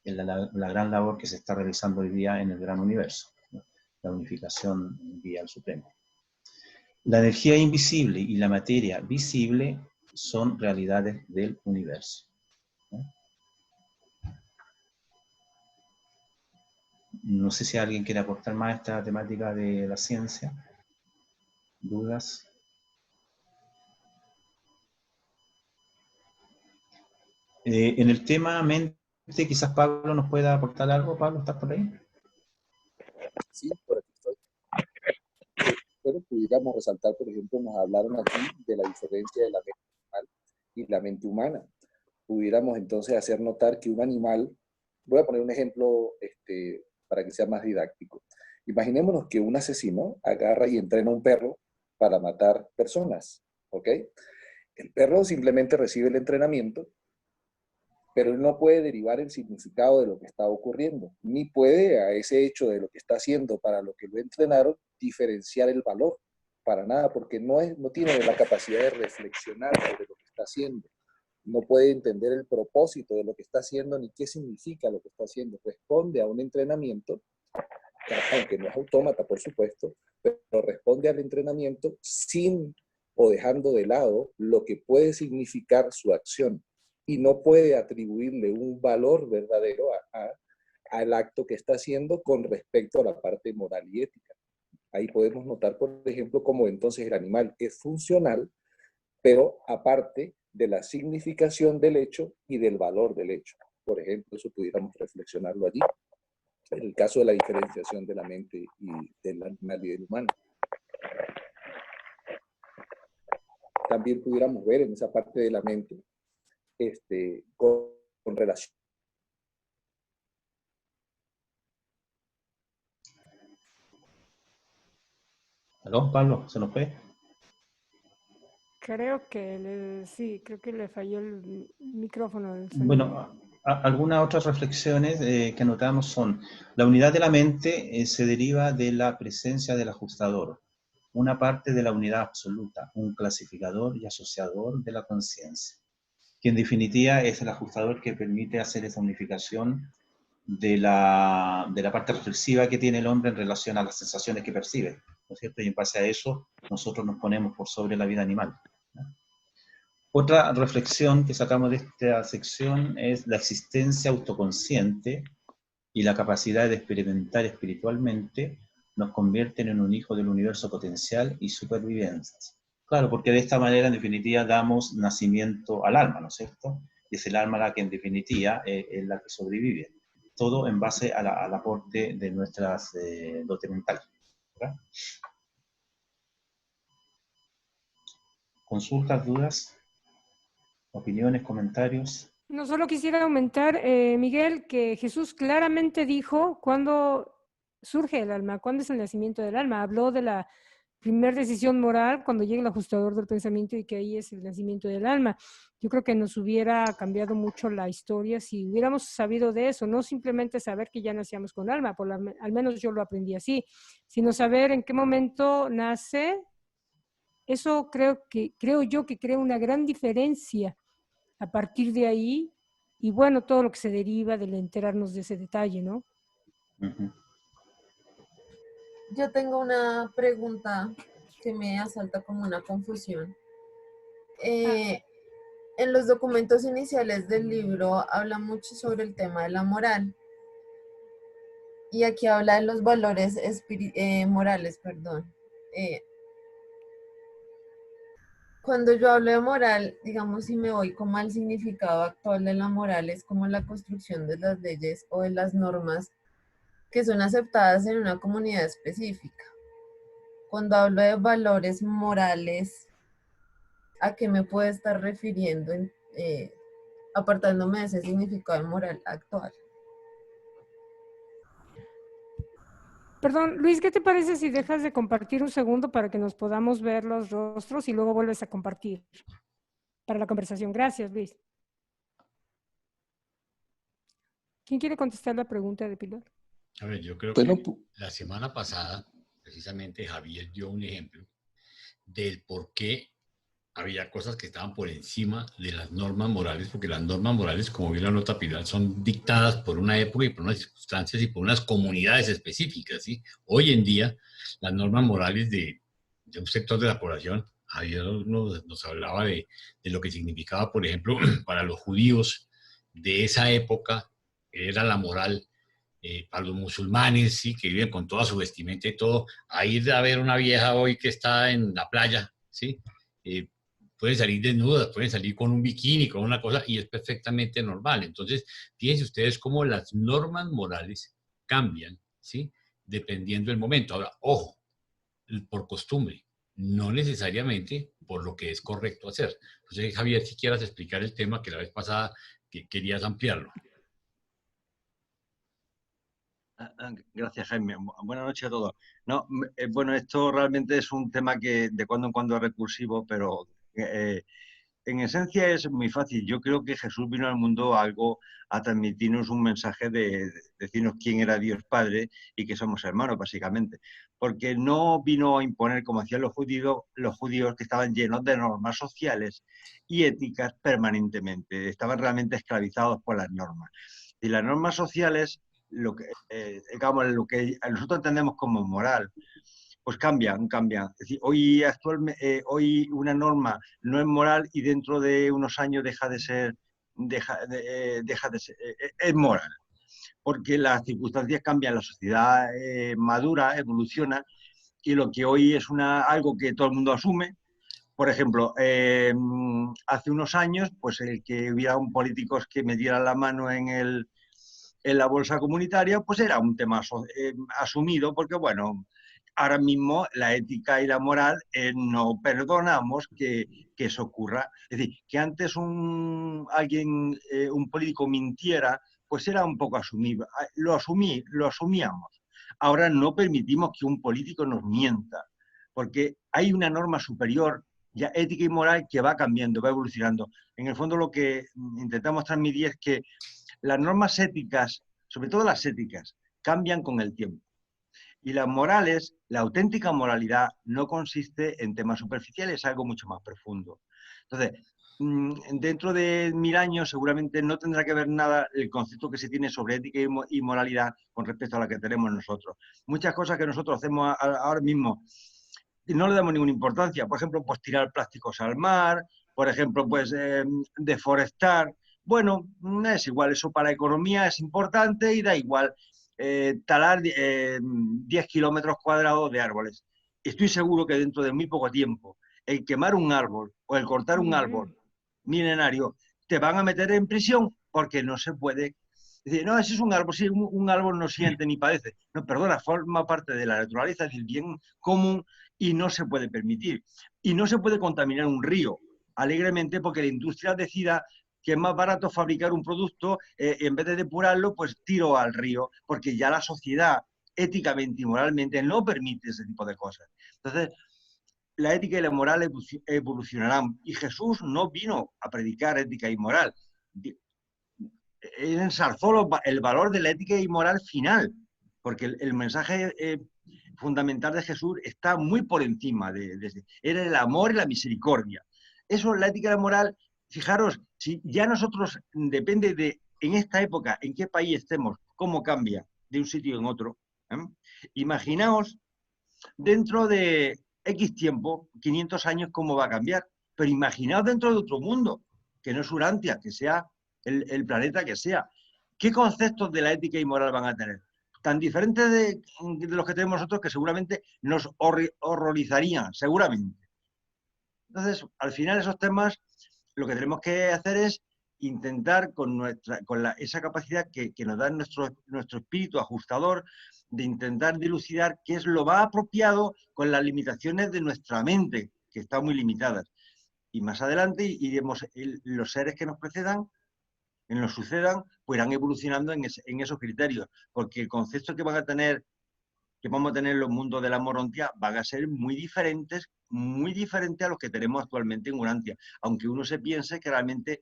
Speaker 7: en la gran labor que se está realizando hoy día en el gran universo, ¿no? La unificación vía el Supremo. La energía invisible y la materia visible son realidades del universo, ¿no? No sé si alguien quiere aportar más a esta temática de la ciencia. ¿Dudas? En el tema mente, quizás Pablo nos pueda aportar algo. Pablo, ¿estás por ahí?
Speaker 9: Sí, por aquí estoy. Pero pudiéramos resaltar, por ejemplo, nos hablaron aquí de la diferencia de la mente animal y la mente humana. Pudiéramos entonces hacer notar que un animal, voy a poner un ejemplo para que sea más didáctico. Imaginémonos que un asesino agarra y entrena a un perro para matar personas, ¿ok? El perro simplemente recibe el entrenamiento pero él no puede derivar el significado de lo que está ocurriendo, ni puede a ese hecho de lo que está haciendo para lo que lo entrenaron diferenciar el valor, para nada, porque no tiene la capacidad de reflexionar sobre lo que está haciendo, no puede entender el propósito de lo que está haciendo ni qué significa lo que está haciendo, responde a un entrenamiento, aunque no es autómata, por supuesto, pero responde al entrenamiento sin o dejando de lado lo que puede significar su acción y no puede atribuirle un valor verdadero al acto que está haciendo con respecto a la parte moral y ética. Ahí podemos notar, por ejemplo, cómo entonces el animal es funcional, pero aparte de la significación del hecho y del valor del hecho. Por ejemplo, eso pudiéramos reflexionarlo allí, en el caso de la diferenciación de la mente y del animal y del humano. También pudiéramos ver en esa parte de la mente con relación.
Speaker 7: ¿Aló, Pablo? ¿Se nos fue?
Speaker 2: Creo que sí, creo que le falló el micrófono del sonido.
Speaker 7: Bueno, algunas otras reflexiones que anotamos son: la unidad de la mente se deriva de la presencia del ajustador, una parte de la unidad absoluta, un clasificador y asociador de la conciencia, que en definitiva es el ajustador que permite hacer esa unificación de la parte reflexiva que tiene el hombre en relación a las sensaciones que percibe, ¿no es cierto? Y en base a eso nosotros nos ponemos por sobre la vida animal, ¿no? Otra reflexión que sacamos de esta sección es la existencia autoconsciente y la capacidad de experimentar espiritualmente nos convierten en un hijo del universo potencial y supervivencia. Claro, porque de esta manera, en definitiva, damos nacimiento al alma, ¿no es cierto? Y es el alma la que, en definitiva, es la que sobrevive. Todo en base al aporte de nuestras dotes mentales, ¿verdad? ¿Consultas, dudas, opiniones, comentarios?
Speaker 2: No, solo quisiera aumentar, Miguel, que Jesús claramente dijo cuándo surge el alma, cuándo es el nacimiento del alma. Habló de la primera decisión moral cuando llega el ajustador del pensamiento y que ahí es el nacimiento del alma. Yo creo que nos hubiera cambiado mucho la historia si hubiéramos sabido de eso, no simplemente saber que ya nacíamos con alma, al menos yo lo aprendí así, sino saber en qué momento nace. Eso creo yo que crea una gran diferencia a partir de ahí, y bueno, todo lo que se deriva del enterarnos de ese detalle, ¿no?
Speaker 11: Yo tengo una pregunta que me asalta como una confusión. En los documentos iniciales del libro habla mucho sobre el tema de la moral. Y aquí habla de los valores morales, perdón. Cuando yo hablo de moral, digamos, si me voy como al significado actual de la moral, es como la construcción de las leyes o de las normas que son aceptadas en una comunidad específica. Cuando hablo de valores morales, ¿a qué me puedo estar refiriendo apartándome de ese significado de moral actual?
Speaker 2: Perdón, Luis, ¿qué te parece si dejas de compartir un segundo para que nos podamos ver los rostros y luego vuelves a compartir para la conversación? Gracias, Luis. ¿Quién quiere contestar la pregunta de Pilar?
Speaker 10: A ver, yo creo que la semana pasada, precisamente, Javier dio un ejemplo del por qué había cosas que estaban por encima de las normas morales, porque las normas morales, como bien la nota Pilar, son dictadas por una época y por unas circunstancias y por unas comunidades específicas, ¿sí? Hoy en día, las normas morales de un sector de la población, Javier nos hablaba de lo que significaba, por ejemplo, para los judíos de esa época, era la moral. Para los musulmanes, sí, que viven con toda su vestimenta y todo, a ir a ver una vieja hoy que está en la playa, ¿sí? Pueden salir desnudas, pueden salir con un bikini, con una cosa, y es perfectamente normal. Entonces, fíjense ustedes cómo las normas morales cambian, ¿sí? Dependiendo del momento. Ahora, ojo, por costumbre, no necesariamente por lo que es correcto hacer. Entonces, Javier, si quieras explicar el tema que la vez pasada que querías ampliarlo.
Speaker 12: Gracias, Jaime. Buenas noches a todos. No, bueno, esto realmente es un tema que de cuando en cuando es recursivo, pero en esencia es muy fácil. Yo creo que Jesús vino al mundo a transmitirnos un mensaje de decirnos quién era Dios Padre y que somos hermanos, básicamente. Porque no vino a imponer, como hacían los judíos que estaban llenos de normas sociales y éticas permanentemente. Estaban realmente esclavizados por las normas. Y las normas sociales, digamos, lo que nosotros entendemos como moral, pues cambian. Es decir, hoy una norma no es moral y dentro de unos años deja de ser, es moral. Porque las circunstancias cambian, la sociedad madura, evoluciona, y lo que hoy es algo que todo el mundo asume. Por ejemplo, hace unos años, pues el que hubiera un político que me diera la mano en la bolsa comunitaria, pues era un tema asumido, porque bueno, ahora mismo la ética y la moral no perdonamos que eso ocurra. Es decir, que antes un político mintiera, pues era un poco asumido. Lo asumíamos. Ahora no permitimos que un político nos mienta, porque hay una norma superior, ya ética y moral, que va cambiando, va evolucionando. En el fondo lo que intentamos transmitir es que las normas éticas, sobre todo las éticas, cambian con el tiempo. Y las morales, la auténtica moralidad no consiste en temas superficiales, es algo mucho más profundo. Entonces, dentro de 1000 años seguramente no tendrá que ver nada el concepto que se tiene sobre ética y moralidad con respecto a la que tenemos nosotros. Muchas cosas que nosotros hacemos ahora mismo y no le damos ninguna importancia. Por ejemplo, pues tirar plásticos al mar, por ejemplo, pues deforestar. Bueno, es igual, eso para la economía es importante y da igual. Talar 10 kilómetros cuadrados de árboles. Estoy seguro que dentro de muy poco tiempo, el quemar un árbol o el cortar un árbol milenario, te van a meter en prisión porque no se puede. Decir, no, ese es un árbol, sí, un árbol no siente ni padece. No, perdona, forma parte de la naturaleza, del bien común y no se puede permitir. Y no se puede contaminar un río alegremente porque la industria decida que es más barato fabricar un producto y en vez de depurarlo, pues tiro al río, porque ya la sociedad éticamente y moralmente no permite ese tipo de cosas. Entonces, la ética y la moral evolucionarán. Y Jesús no vino a predicar ética y moral. Él ensalzó el valor de la ética y moral final, porque el mensaje fundamental de Jesús está muy por encima era el amor y la misericordia. Eso, la ética y la moral, fijaros, si ya nosotros, depende de, en esta época, en qué país estemos, cómo cambia de un sitio en otro. Imaginaos, dentro de X tiempo, 500 años, cómo va a cambiar. Pero imaginaos dentro de otro mundo, que no es Urantia, que sea el planeta que sea. ¿Qué conceptos de la ética y moral van a tener? Tan diferentes de los que tenemos nosotros que seguramente nos horrorizarían, seguramente. Entonces, al final esos temas, lo que tenemos que hacer es intentar con esa capacidad que nos da nuestro espíritu ajustador, de intentar dilucidar qué es lo más apropiado con las limitaciones de nuestra mente, que están muy limitadas. Y más adelante iremos, los seres que nos precedan, que nos sucedan, pues irán evolucionando en esos criterios, porque el concepto que vamos a tener en los mundos de la Morontia van a ser muy diferentes a los que tenemos actualmente en Urantia, aunque uno se piense que realmente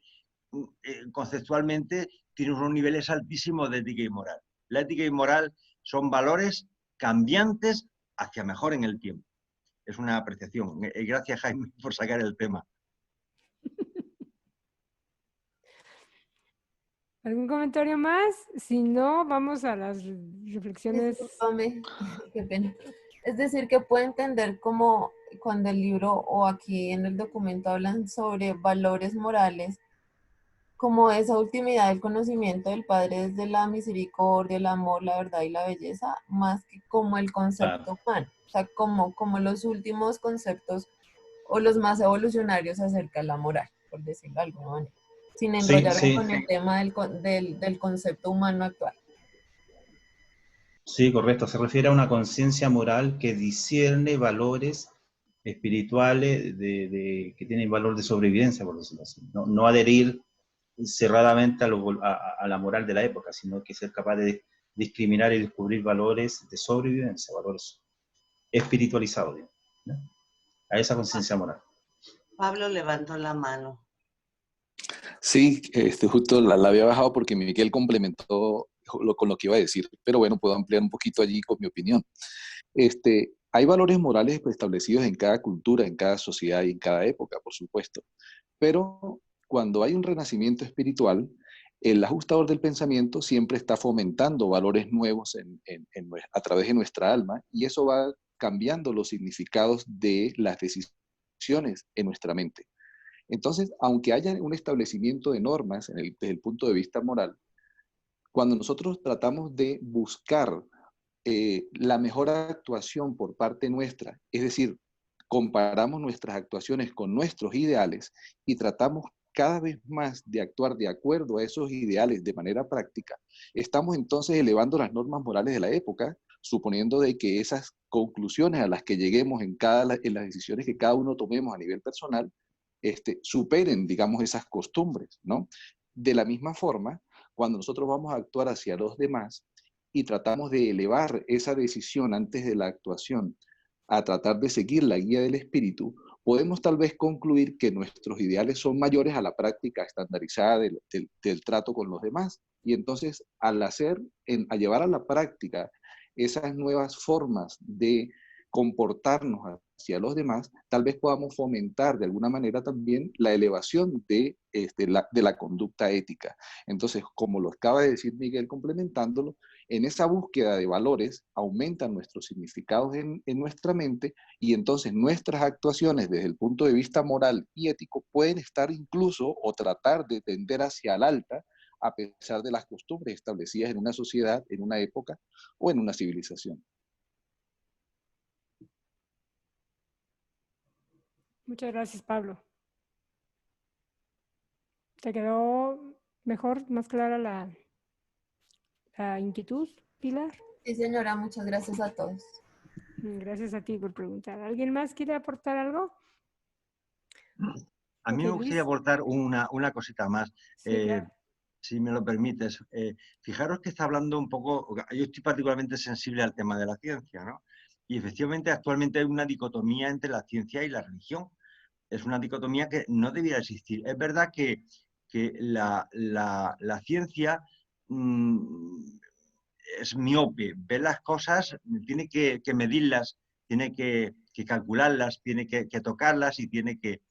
Speaker 12: conceptualmente tiene unos niveles altísimos de ética y moral. La ética y moral son valores cambiantes hacia mejor en el tiempo. Es una apreciación. Gracias, Jaime, por sacar el tema.
Speaker 2: ¿Algún comentario más? Si no, vamos a las reflexiones.
Speaker 11: Discúlpame, qué pena. Es decir, que puedo entender como cuando el libro o aquí en el documento hablan sobre valores morales, como esa ultimidad del conocimiento del Padre desde la misericordia, el amor, la verdad y la belleza, más que como el concepto humano. O sea, como los últimos conceptos o los más evolucionarios acerca de la moral, por decirlo de alguna manera. Sin enrollarme con el tema del concepto humano actual.
Speaker 7: Sí, correcto. Se refiere a una conciencia moral que discierne valores espirituales que tienen valor de sobrevivencia, por decirlo así. No adherir cerradamente a la moral de la época, sino que ser capaz de discriminar y descubrir valores de sobrevivencia, valores espiritualizados, ¿no? A esa conciencia moral.
Speaker 13: Pablo levantó la mano.
Speaker 9: Sí, justo la había bajado porque Miguel complementó con lo que iba a decir, pero bueno, puedo ampliar un poquito allí con mi opinión. Hay valores morales establecidos en cada cultura, en cada sociedad y en cada época, por supuesto, pero cuando hay un renacimiento espiritual, el ajustador del pensamiento siempre está fomentando valores nuevos a través de nuestra alma, y eso va cambiando los significados de las decisiones en nuestra mente. Entonces, aunque haya un establecimiento de normas desde el punto de vista moral, cuando nosotros tratamos de buscar la mejor actuación por parte nuestra, es decir, comparamos nuestras actuaciones con nuestros ideales y tratamos cada vez más de actuar de acuerdo a esos ideales de manera práctica, estamos entonces elevando las normas morales de la época, suponiendo de que esas conclusiones a las que lleguemos en las decisiones que cada uno tomemos a nivel personal, superen, digamos, esas costumbres, ¿no? De la misma forma, cuando nosotros vamos a actuar hacia los demás y tratamos de elevar esa decisión antes de la actuación a tratar de seguir la guía del espíritu, podemos tal vez concluir que nuestros ideales son mayores a la práctica estandarizada del trato con los demás. Y entonces, al llevar a la práctica esas nuevas formas de comportarnos hacia los demás, tal vez podamos fomentar de alguna manera también la elevación de la conducta ética. Entonces, como lo acaba de decir Miguel complementándolo, en esa búsqueda de valores aumentan nuestros significados en nuestra mente, y entonces nuestras actuaciones desde el punto de vista moral y ético pueden estar incluso o tratar de tender hacia el alta, a pesar de las costumbres establecidas en una sociedad, en una época o en una civilización.
Speaker 2: Muchas gracias, Pablo. ¿Te quedó mejor, más clara la inquietud, Pilar?
Speaker 11: Sí, señora, muchas gracias a todos.
Speaker 2: Gracias a ti por preguntar. ¿Alguien más quiere aportar algo?
Speaker 12: A mí me gustaría aportar una cosita más,
Speaker 2: Sí, claro.
Speaker 12: si me lo permites. Fijaros que está hablando un poco, yo estoy particularmente sensible al tema de la ciencia, ¿no? Y efectivamente actualmente hay una dicotomía entre la ciencia y la religión. Es una dicotomía que no debiera existir. Es verdad que la ciencia es miope, ve las cosas, tiene que medirlas, tiene que calcularlas, tiene que tocarlas y tiene que,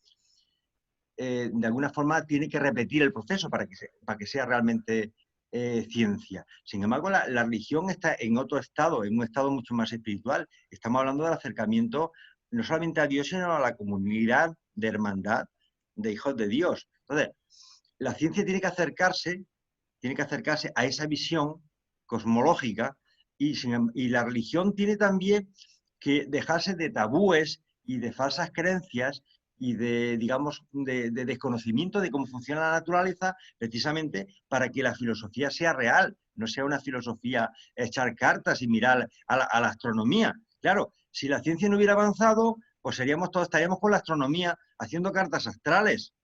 Speaker 12: de alguna forma, tiene que repetir el proceso para que sea realmente ciencia. Sin embargo, la religión está en otro estado, en un estado mucho más espiritual. Estamos hablando del acercamiento no solamente a Dios, sino a la comunidad de hermandad de hijos de Dios. Entonces, la ciencia tiene que acercarse a esa visión cosmológica, y la religión tiene también que dejarse de tabúes y de falsas creencias y de, digamos, de desconocimiento de cómo funciona la naturaleza, precisamente para que la filosofía sea real, no sea una filosofía echar cartas y mirar a la astronomía. Claro, si la ciencia no hubiera avanzado, pues estaríamos con la astronomía haciendo cartas astrales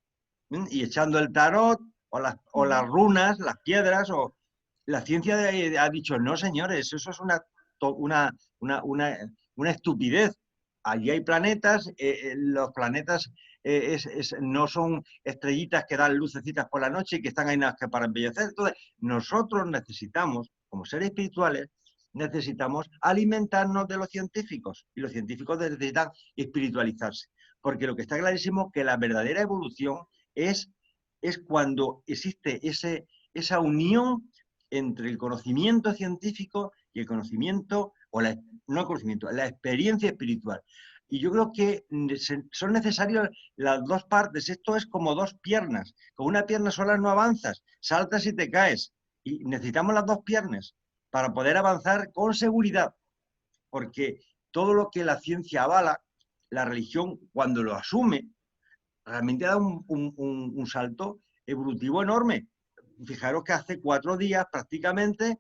Speaker 12: y echando el tarot o las runas, las piedras, o la ciencia ha dicho, no señores, eso es una estupidez. Allí hay planetas, los planetas no son estrellitas que dan lucecitas por la noche y que están ahí nada que para embellecer. Entonces, nosotros necesitamos, como seres espirituales, necesitamos alimentarnos de los científicos, y los científicos necesitan espiritualizarse, porque lo que está clarísimo es que la verdadera evolución es cuando existe esa unión entre el conocimiento científico y el conocimiento, no el conocimiento, la experiencia espiritual. Y yo creo que son necesarias las dos partes. Esto es como dos piernas. Con una pierna sola no avanzas, saltas y te caes. Y necesitamos las dos piernas para poder avanzar con seguridad. Porque todo lo que la ciencia avala, la religión, cuando lo asume, realmente da un salto evolutivo enorme. Fijaros que hace 4 días prácticamente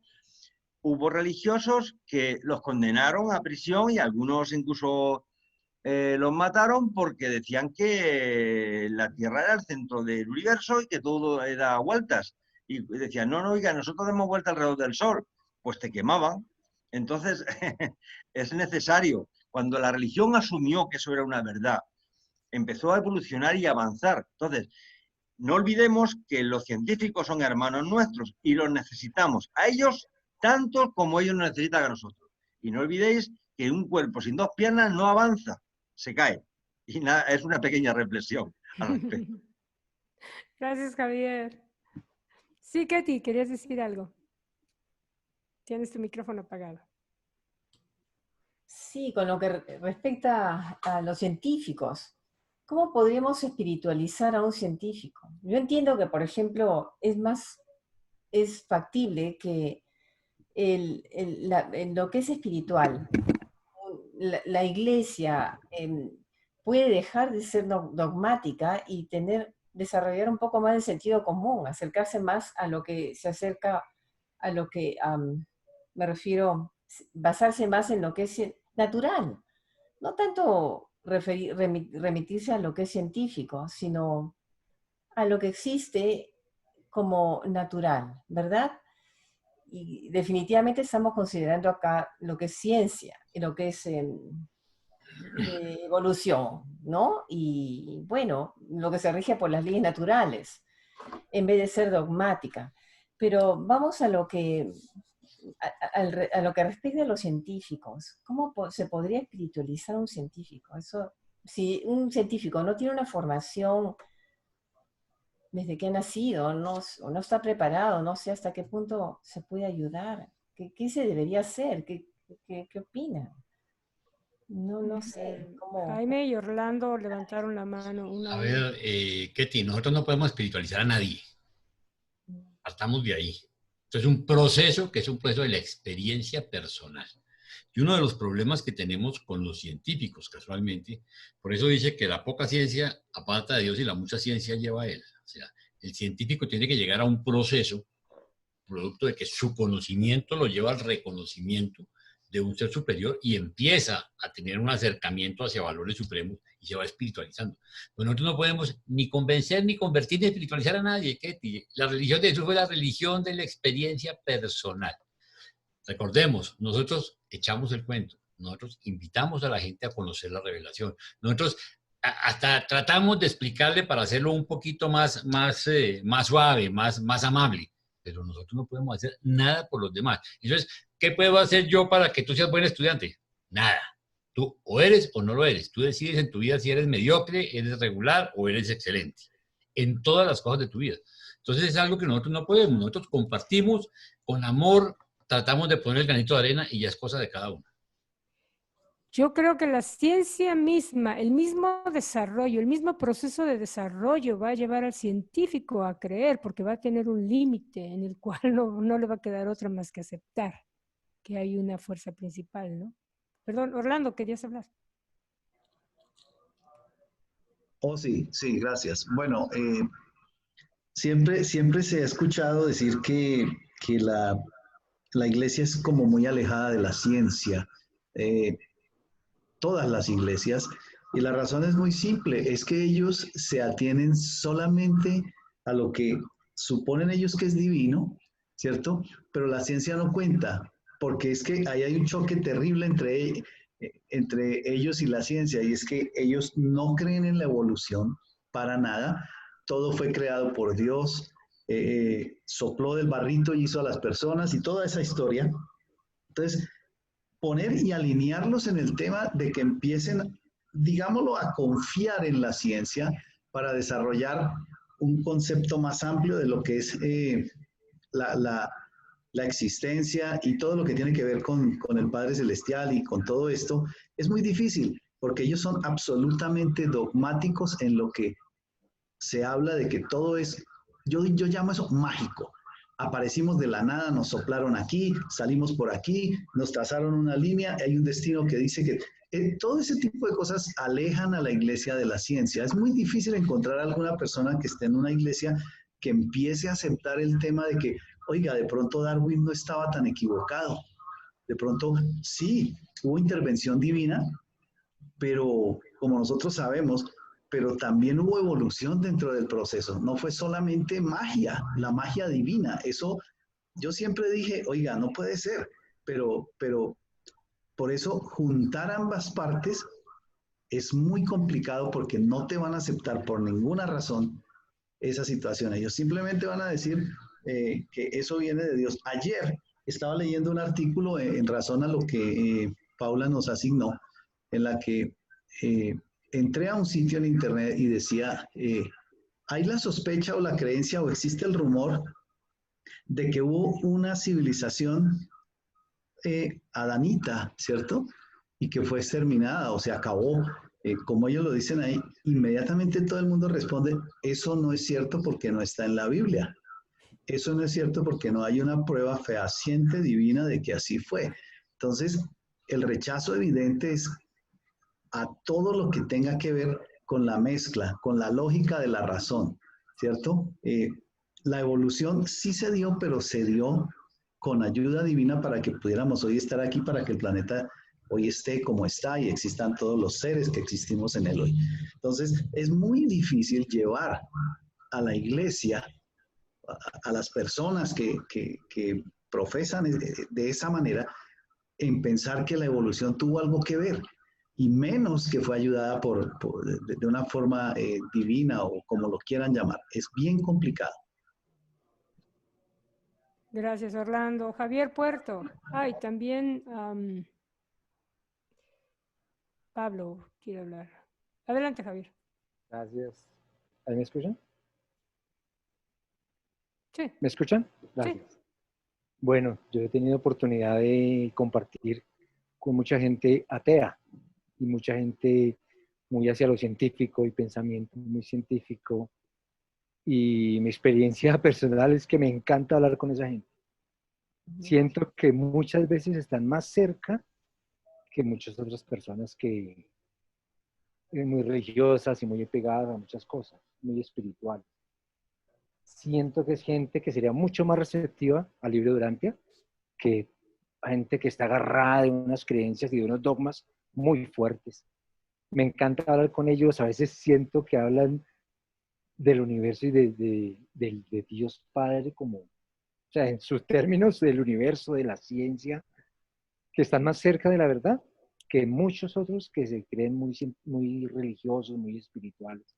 Speaker 12: hubo religiosos que los condenaron a prisión, y algunos incluso los mataron porque decían que la Tierra era el centro del universo y que todo era vueltas. Y decían, no, oiga, nosotros damos vuelta alrededor del Sol. Pues te quemaban. Entonces, es necesario. Cuando la religión asumió que eso era una verdad, empezó a evolucionar y avanzar. Entonces, No olvidemos que los científicos son hermanos nuestros y los necesitamos a ellos tanto como ellos nos necesitan a nosotros. Y no olvidéis que un cuerpo sin 2 piernas no avanza, se cae. Y nada, es una pequeña reflexión al respecto.
Speaker 2: Gracias, Javier. Sí, Katy, querías decir algo. Tienes tu micrófono apagado.
Speaker 13: Sí, con lo que respecta a los científicos, ¿cómo podríamos espiritualizar a un científico? Yo entiendo que, por ejemplo, es factible que en lo que es espiritual, la iglesia puede dejar de ser dogmática y desarrollar un poco más de sentido común, acercarse más a lo que se acerca a lo que me refiero, basarse más en lo que es natural, no tanto remitirse a lo que es científico, sino a lo que existe como natural, ¿verdad? Y definitivamente estamos considerando acá lo que es ciencia y lo que es evolución, ¿no? Y bueno, lo que se rige por las leyes naturales, en vez de ser dogmática. Pero vamos a lo que respecta a los científicos. ¿Cómo se podría espiritualizar a un científico? Eso, si un científico no tiene una formación desde que ha nacido, o no está preparado, no sé hasta qué punto se puede ayudar. ¿Qué se debería hacer? ¿Qué opinan? No sé.
Speaker 2: Jaime y Orlando levantaron la mano.
Speaker 10: A ver, Ketty, nosotros no podemos espiritualizar a nadie. Partamos de ahí. Esto es un proceso que es un proceso de la experiencia personal. Y uno de los problemas que tenemos con los científicos, casualmente, por eso dice que la poca ciencia aparta de Dios y la mucha ciencia lleva a él. O sea, el científico tiene que llegar a un proceso, producto de que su conocimiento lo lleva al reconocimiento de un ser superior y empieza a tener un acercamiento hacia valores supremos y se va espiritualizando. Pues nosotros no podemos ni convencer, ni convertir, ni espiritualizar a nadie. La religión de Jesús fue la religión de la experiencia personal. Recordemos, nosotros echamos el cuento, nosotros invitamos a la gente a conocer la revelación, nosotros hasta tratamos de explicarle para hacerlo un poquito más suave, más amable, pero nosotros no podemos hacer nada por los demás. Entonces, ¿qué puedo hacer yo para que tú seas buen estudiante? Nada. Tú o eres o no lo eres. Tú decides en tu vida si eres mediocre, eres regular o eres excelente. En todas las cosas de tu vida. Entonces es algo que nosotros no podemos. Nosotros compartimos con amor, tratamos de poner el granito de arena y ya es cosa de cada uno.
Speaker 2: Yo creo que la ciencia misma, el mismo desarrollo, el mismo proceso de desarrollo va a llevar al científico a creer, porque va a tener un límite en el cual no le va a quedar otra más que aceptar que hay una fuerza principal, ¿no? Perdón, Orlando, ¿querías hablar?
Speaker 14: Oh, sí, gracias. Bueno, siempre se ha escuchado decir que la iglesia es como muy alejada de la ciencia. Todas las iglesias, y la razón es muy simple, es que ellos se atienen solamente a lo que suponen ellos que es divino, ¿cierto? Pero la ciencia no cuenta, porque es que ahí hay un choque terrible entre ellos y la ciencia, y es que ellos no creen en la evolución para nada, todo fue creado por Dios, sopló del barrito y hizo a las personas y toda esa historia. Entonces, poner y alinearlos en el tema de que empiecen, digámoslo, a confiar en la ciencia para desarrollar un concepto más amplio de lo que es la existencia y todo lo que tiene que ver con el Padre Celestial y con todo esto, es muy difícil, porque ellos son absolutamente dogmáticos en lo que se habla de que todo es, yo llamo eso mágico. Aparecimos de la nada, nos soplaron aquí, salimos por aquí, nos trazaron una línea, hay un destino que dice que todo ese tipo de cosas alejan a la iglesia de la ciencia. Es muy difícil encontrar alguna persona que esté en una iglesia que empiece a aceptar el tema de que, oiga, de pronto Darwin no estaba tan equivocado. De pronto, sí, hubo intervención divina, pero como nosotros sabemos, pero también hubo evolución dentro del proceso. No fue solamente magia, la magia divina. Eso, yo siempre dije, oiga, no puede ser, pero por eso juntar ambas partes es muy complicado porque no te van a aceptar por ninguna razón esa situación. Ellos simplemente van a decir que eso viene de Dios. Ayer estaba leyendo un artículo en razón a lo que Paula nos asignó, en la que entré a un sitio en internet y decía, hay la sospecha o la creencia o existe el rumor de que hubo una civilización adanita, ¿cierto? Y que fue exterminada o se acabó. Como ellos lo dicen ahí, inmediatamente todo el mundo responde, eso no es cierto porque no está en la Biblia. Eso no es cierto porque no hay una prueba fehaciente divina de que así fue. Entonces, el rechazo evidente es a todo lo que tenga que ver con la mezcla, con la lógica de la razón, ¿cierto? La evolución sí se dio, pero se dio con ayuda divina para que pudiéramos hoy estar aquí, para que el planeta hoy esté como está y existan todos los seres que existimos en él hoy. Entonces, es muy difícil llevar a la iglesia, a las personas que profesan de esa manera, en pensar que la evolución tuvo algo que ver, y menos que fue ayudada de una forma divina o como lo quieran llamar. Es bien complicado.
Speaker 2: Gracias, Orlando. Javier Puerto. Ay, también Pablo quiere hablar. Adelante, Javier.
Speaker 15: Gracias. ¿Ahí me escuchan?
Speaker 2: Sí.
Speaker 15: ¿Me escuchan? Gracias. Sí. Bueno, yo he tenido oportunidad de compartir con mucha gente atea y mucha gente muy hacia lo científico y pensamiento muy científico. Y mi experiencia personal es que me encanta hablar con esa gente. Siento que muchas veces están más cerca que muchas otras personas que muy religiosas y muy apegadas a muchas cosas, muy espirituales. Siento que es gente que sería mucho más receptiva al libro de Durantia que gente que está agarrada de unas creencias y de unos dogmas muy fuertes. Me encanta hablar con ellos, a veces siento que hablan del universo y de Dios Padre como, o sea, en sus términos del universo, de la ciencia, que están más cerca de la verdad que muchos otros que se creen muy religiosos, muy espirituales.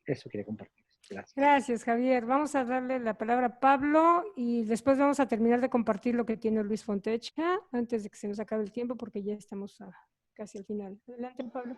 Speaker 15: Eso quería compartir. Gracias.
Speaker 2: Gracias, Javier. Vamos a darle la palabra a Pablo y después vamos a terminar de compartir lo que tiene Luis Fontecha antes de que se nos acabe el tiempo porque ya estamos casi al final. Adelante, Pablo.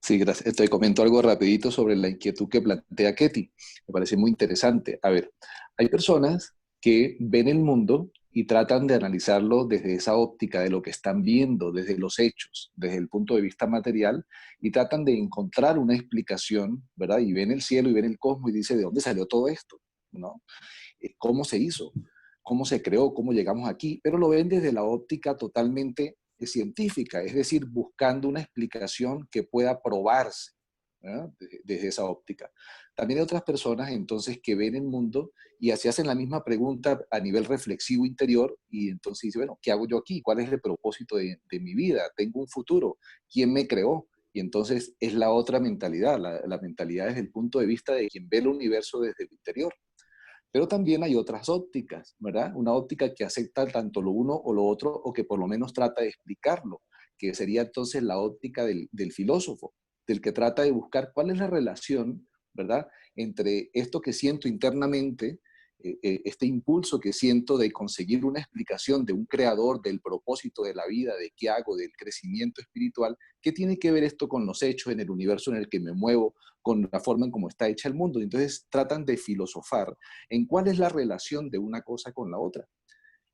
Speaker 9: Sí, gracias. Te comento algo rapidito sobre la inquietud que plantea Ketty. Me parece muy interesante. A ver, hay personas que ven el mundo y tratan de analizarlo desde esa óptica de lo que están viendo, desde los hechos, desde el punto de vista material, y tratan de encontrar una explicación, ¿verdad? Y ven el cielo y ven el cosmos y dicen, ¿de dónde salió todo esto? ¿No? ¿Cómo se hizo? ¿Cómo se creó? ¿Cómo llegamos aquí? Pero lo ven desde la óptica totalmente científica, es decir, buscando una explicación que pueda probarse, ¿verdad? Desde esa óptica. También hay otras personas entonces que ven el mundo y así hacen la misma pregunta a nivel reflexivo interior y entonces dicen, bueno, ¿qué hago yo aquí? ¿Cuál es el propósito de mi vida? ¿Tengo un futuro? ¿Quién me creó? Y entonces es la otra mentalidad, la mentalidad desde el punto de vista de quien ve el universo desde el interior. Pero también hay otras ópticas, ¿verdad? Una óptica que acepta tanto lo uno o lo otro, o que por lo menos trata de explicarlo, que sería entonces la óptica del filósofo, del que trata de buscar cuál es la relación, ¿verdad?, entre esto que siento internamente, este impulso que siento de conseguir una explicación de un creador, del propósito de la vida, de qué hago, del crecimiento espiritual, ¿qué tiene que ver esto con los hechos en el universo en el que me muevo, con la forma en cómo está hecha el mundo? Entonces tratan de filosofar en cuál es la relación de una cosa con la otra.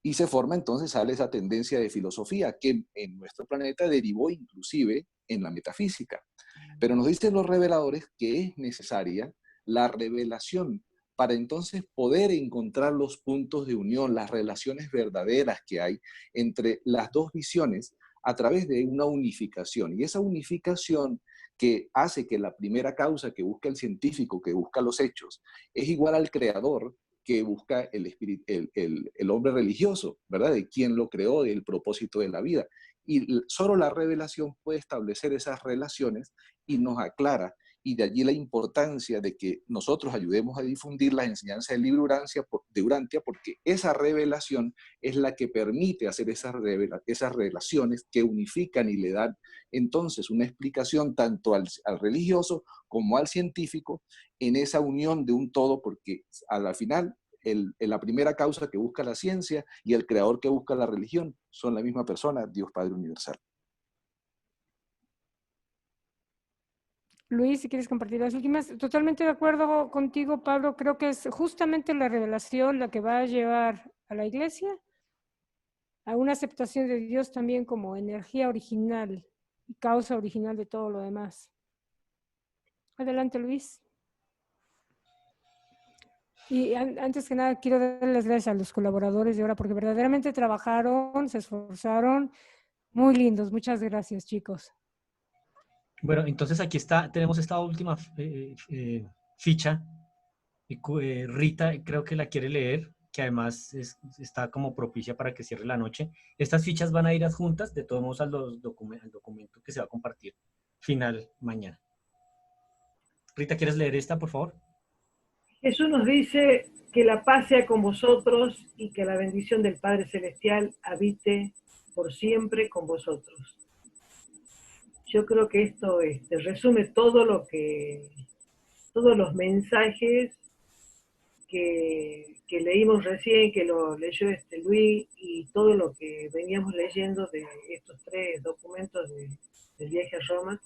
Speaker 9: Y se forma entonces, sale esa tendencia de filosofía que en nuestro planeta derivó inclusive en la metafísica. Pero nos dicen los reveladores que es necesaria la revelación para entonces poder encontrar los puntos de unión, las relaciones verdaderas que hay entre las dos visiones a través de una unificación. Y esa unificación que hace que la primera causa que busca el científico, que busca los hechos, es igual al creador que busca el hombre religioso, ¿verdad? De quién lo creó, del propósito de la vida. Y solo la revelación puede establecer esas relaciones y nos aclara y de allí la importancia de que nosotros ayudemos a difundir las enseñanzas del libro de Urantia, porque esa revelación es la que permite hacer esas relaciones que unifican y le dan entonces una explicación tanto al religioso como al científico en esa unión de un todo, porque a la final la primera causa que busca la ciencia y el creador que busca la religión son la misma persona, Dios Padre Universal.
Speaker 2: Luis, si quieres compartir las últimas. Totalmente de acuerdo contigo, Pablo. Creo que es justamente la revelación la que va a llevar a la iglesia a una aceptación de Dios también como energía original y causa original de todo lo demás. Adelante, Luis. Y antes que nada, quiero darles las gracias a los colaboradores de ahora, porque verdaderamente trabajaron, se esforzaron. Muy lindos. Muchas gracias, chicos.
Speaker 5: Bueno, entonces aquí está, tenemos esta última ficha. Rita creo que la quiere leer, que además está como propicia para que cierre la noche. Estas fichas van a ir adjuntas, de todos modos, al documento que se va a compartir final mañana. Rita, ¿quieres leer esta, por favor?
Speaker 3: Jesús nos dice que la paz sea con vosotros y que la bendición del Padre Celestial habite por siempre con vosotros. Yo creo que esto resume todos los mensajes que leímos recién, que lo leyó Luis, y todo lo que veníamos leyendo de estos 3 documentos del viaje a Roma.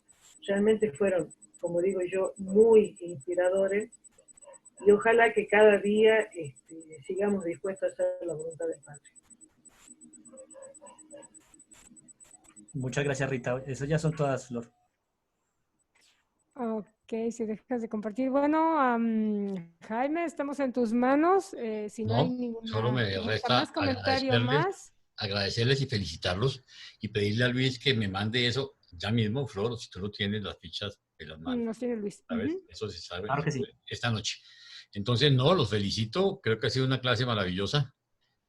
Speaker 3: Realmente fueron, como digo yo, muy inspiradores, y ojalá que cada día sigamos dispuestos a hacer la voluntad del Padre.
Speaker 5: Muchas gracias, Rita. Esas ya son todas, Flor.
Speaker 2: Ok, si dejas de compartir. Bueno, Jaime, estamos en tus manos. Si no hay ninguna
Speaker 10: solo me resta
Speaker 2: más comentario más.
Speaker 10: agradecerles y felicitarlos y pedirle a Luis que me mande eso ya mismo, Flor, si tú no tienes las fichas, me las manda.
Speaker 2: Nos tiene Luis.
Speaker 10: ¿Sabes? Eso se sabe.
Speaker 5: Claro que sí.
Speaker 10: Esta noche. Entonces, no, los felicito. Creo que ha sido una clase maravillosa.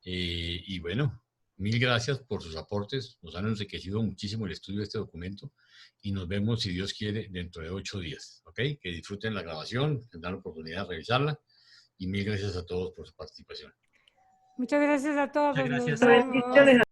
Speaker 10: Y bueno, mil gracias por sus aportes. Nos han enriquecido muchísimo el estudio de este documento. Y nos vemos, si Dios quiere, dentro de 8 días. ¿Ok? Que disfruten la grabación, tendrán la oportunidad de revisarla. Y mil gracias a todos por su participación.
Speaker 2: Muchas gracias a todos.
Speaker 5: Muchas gracias.
Speaker 2: Nos vemos.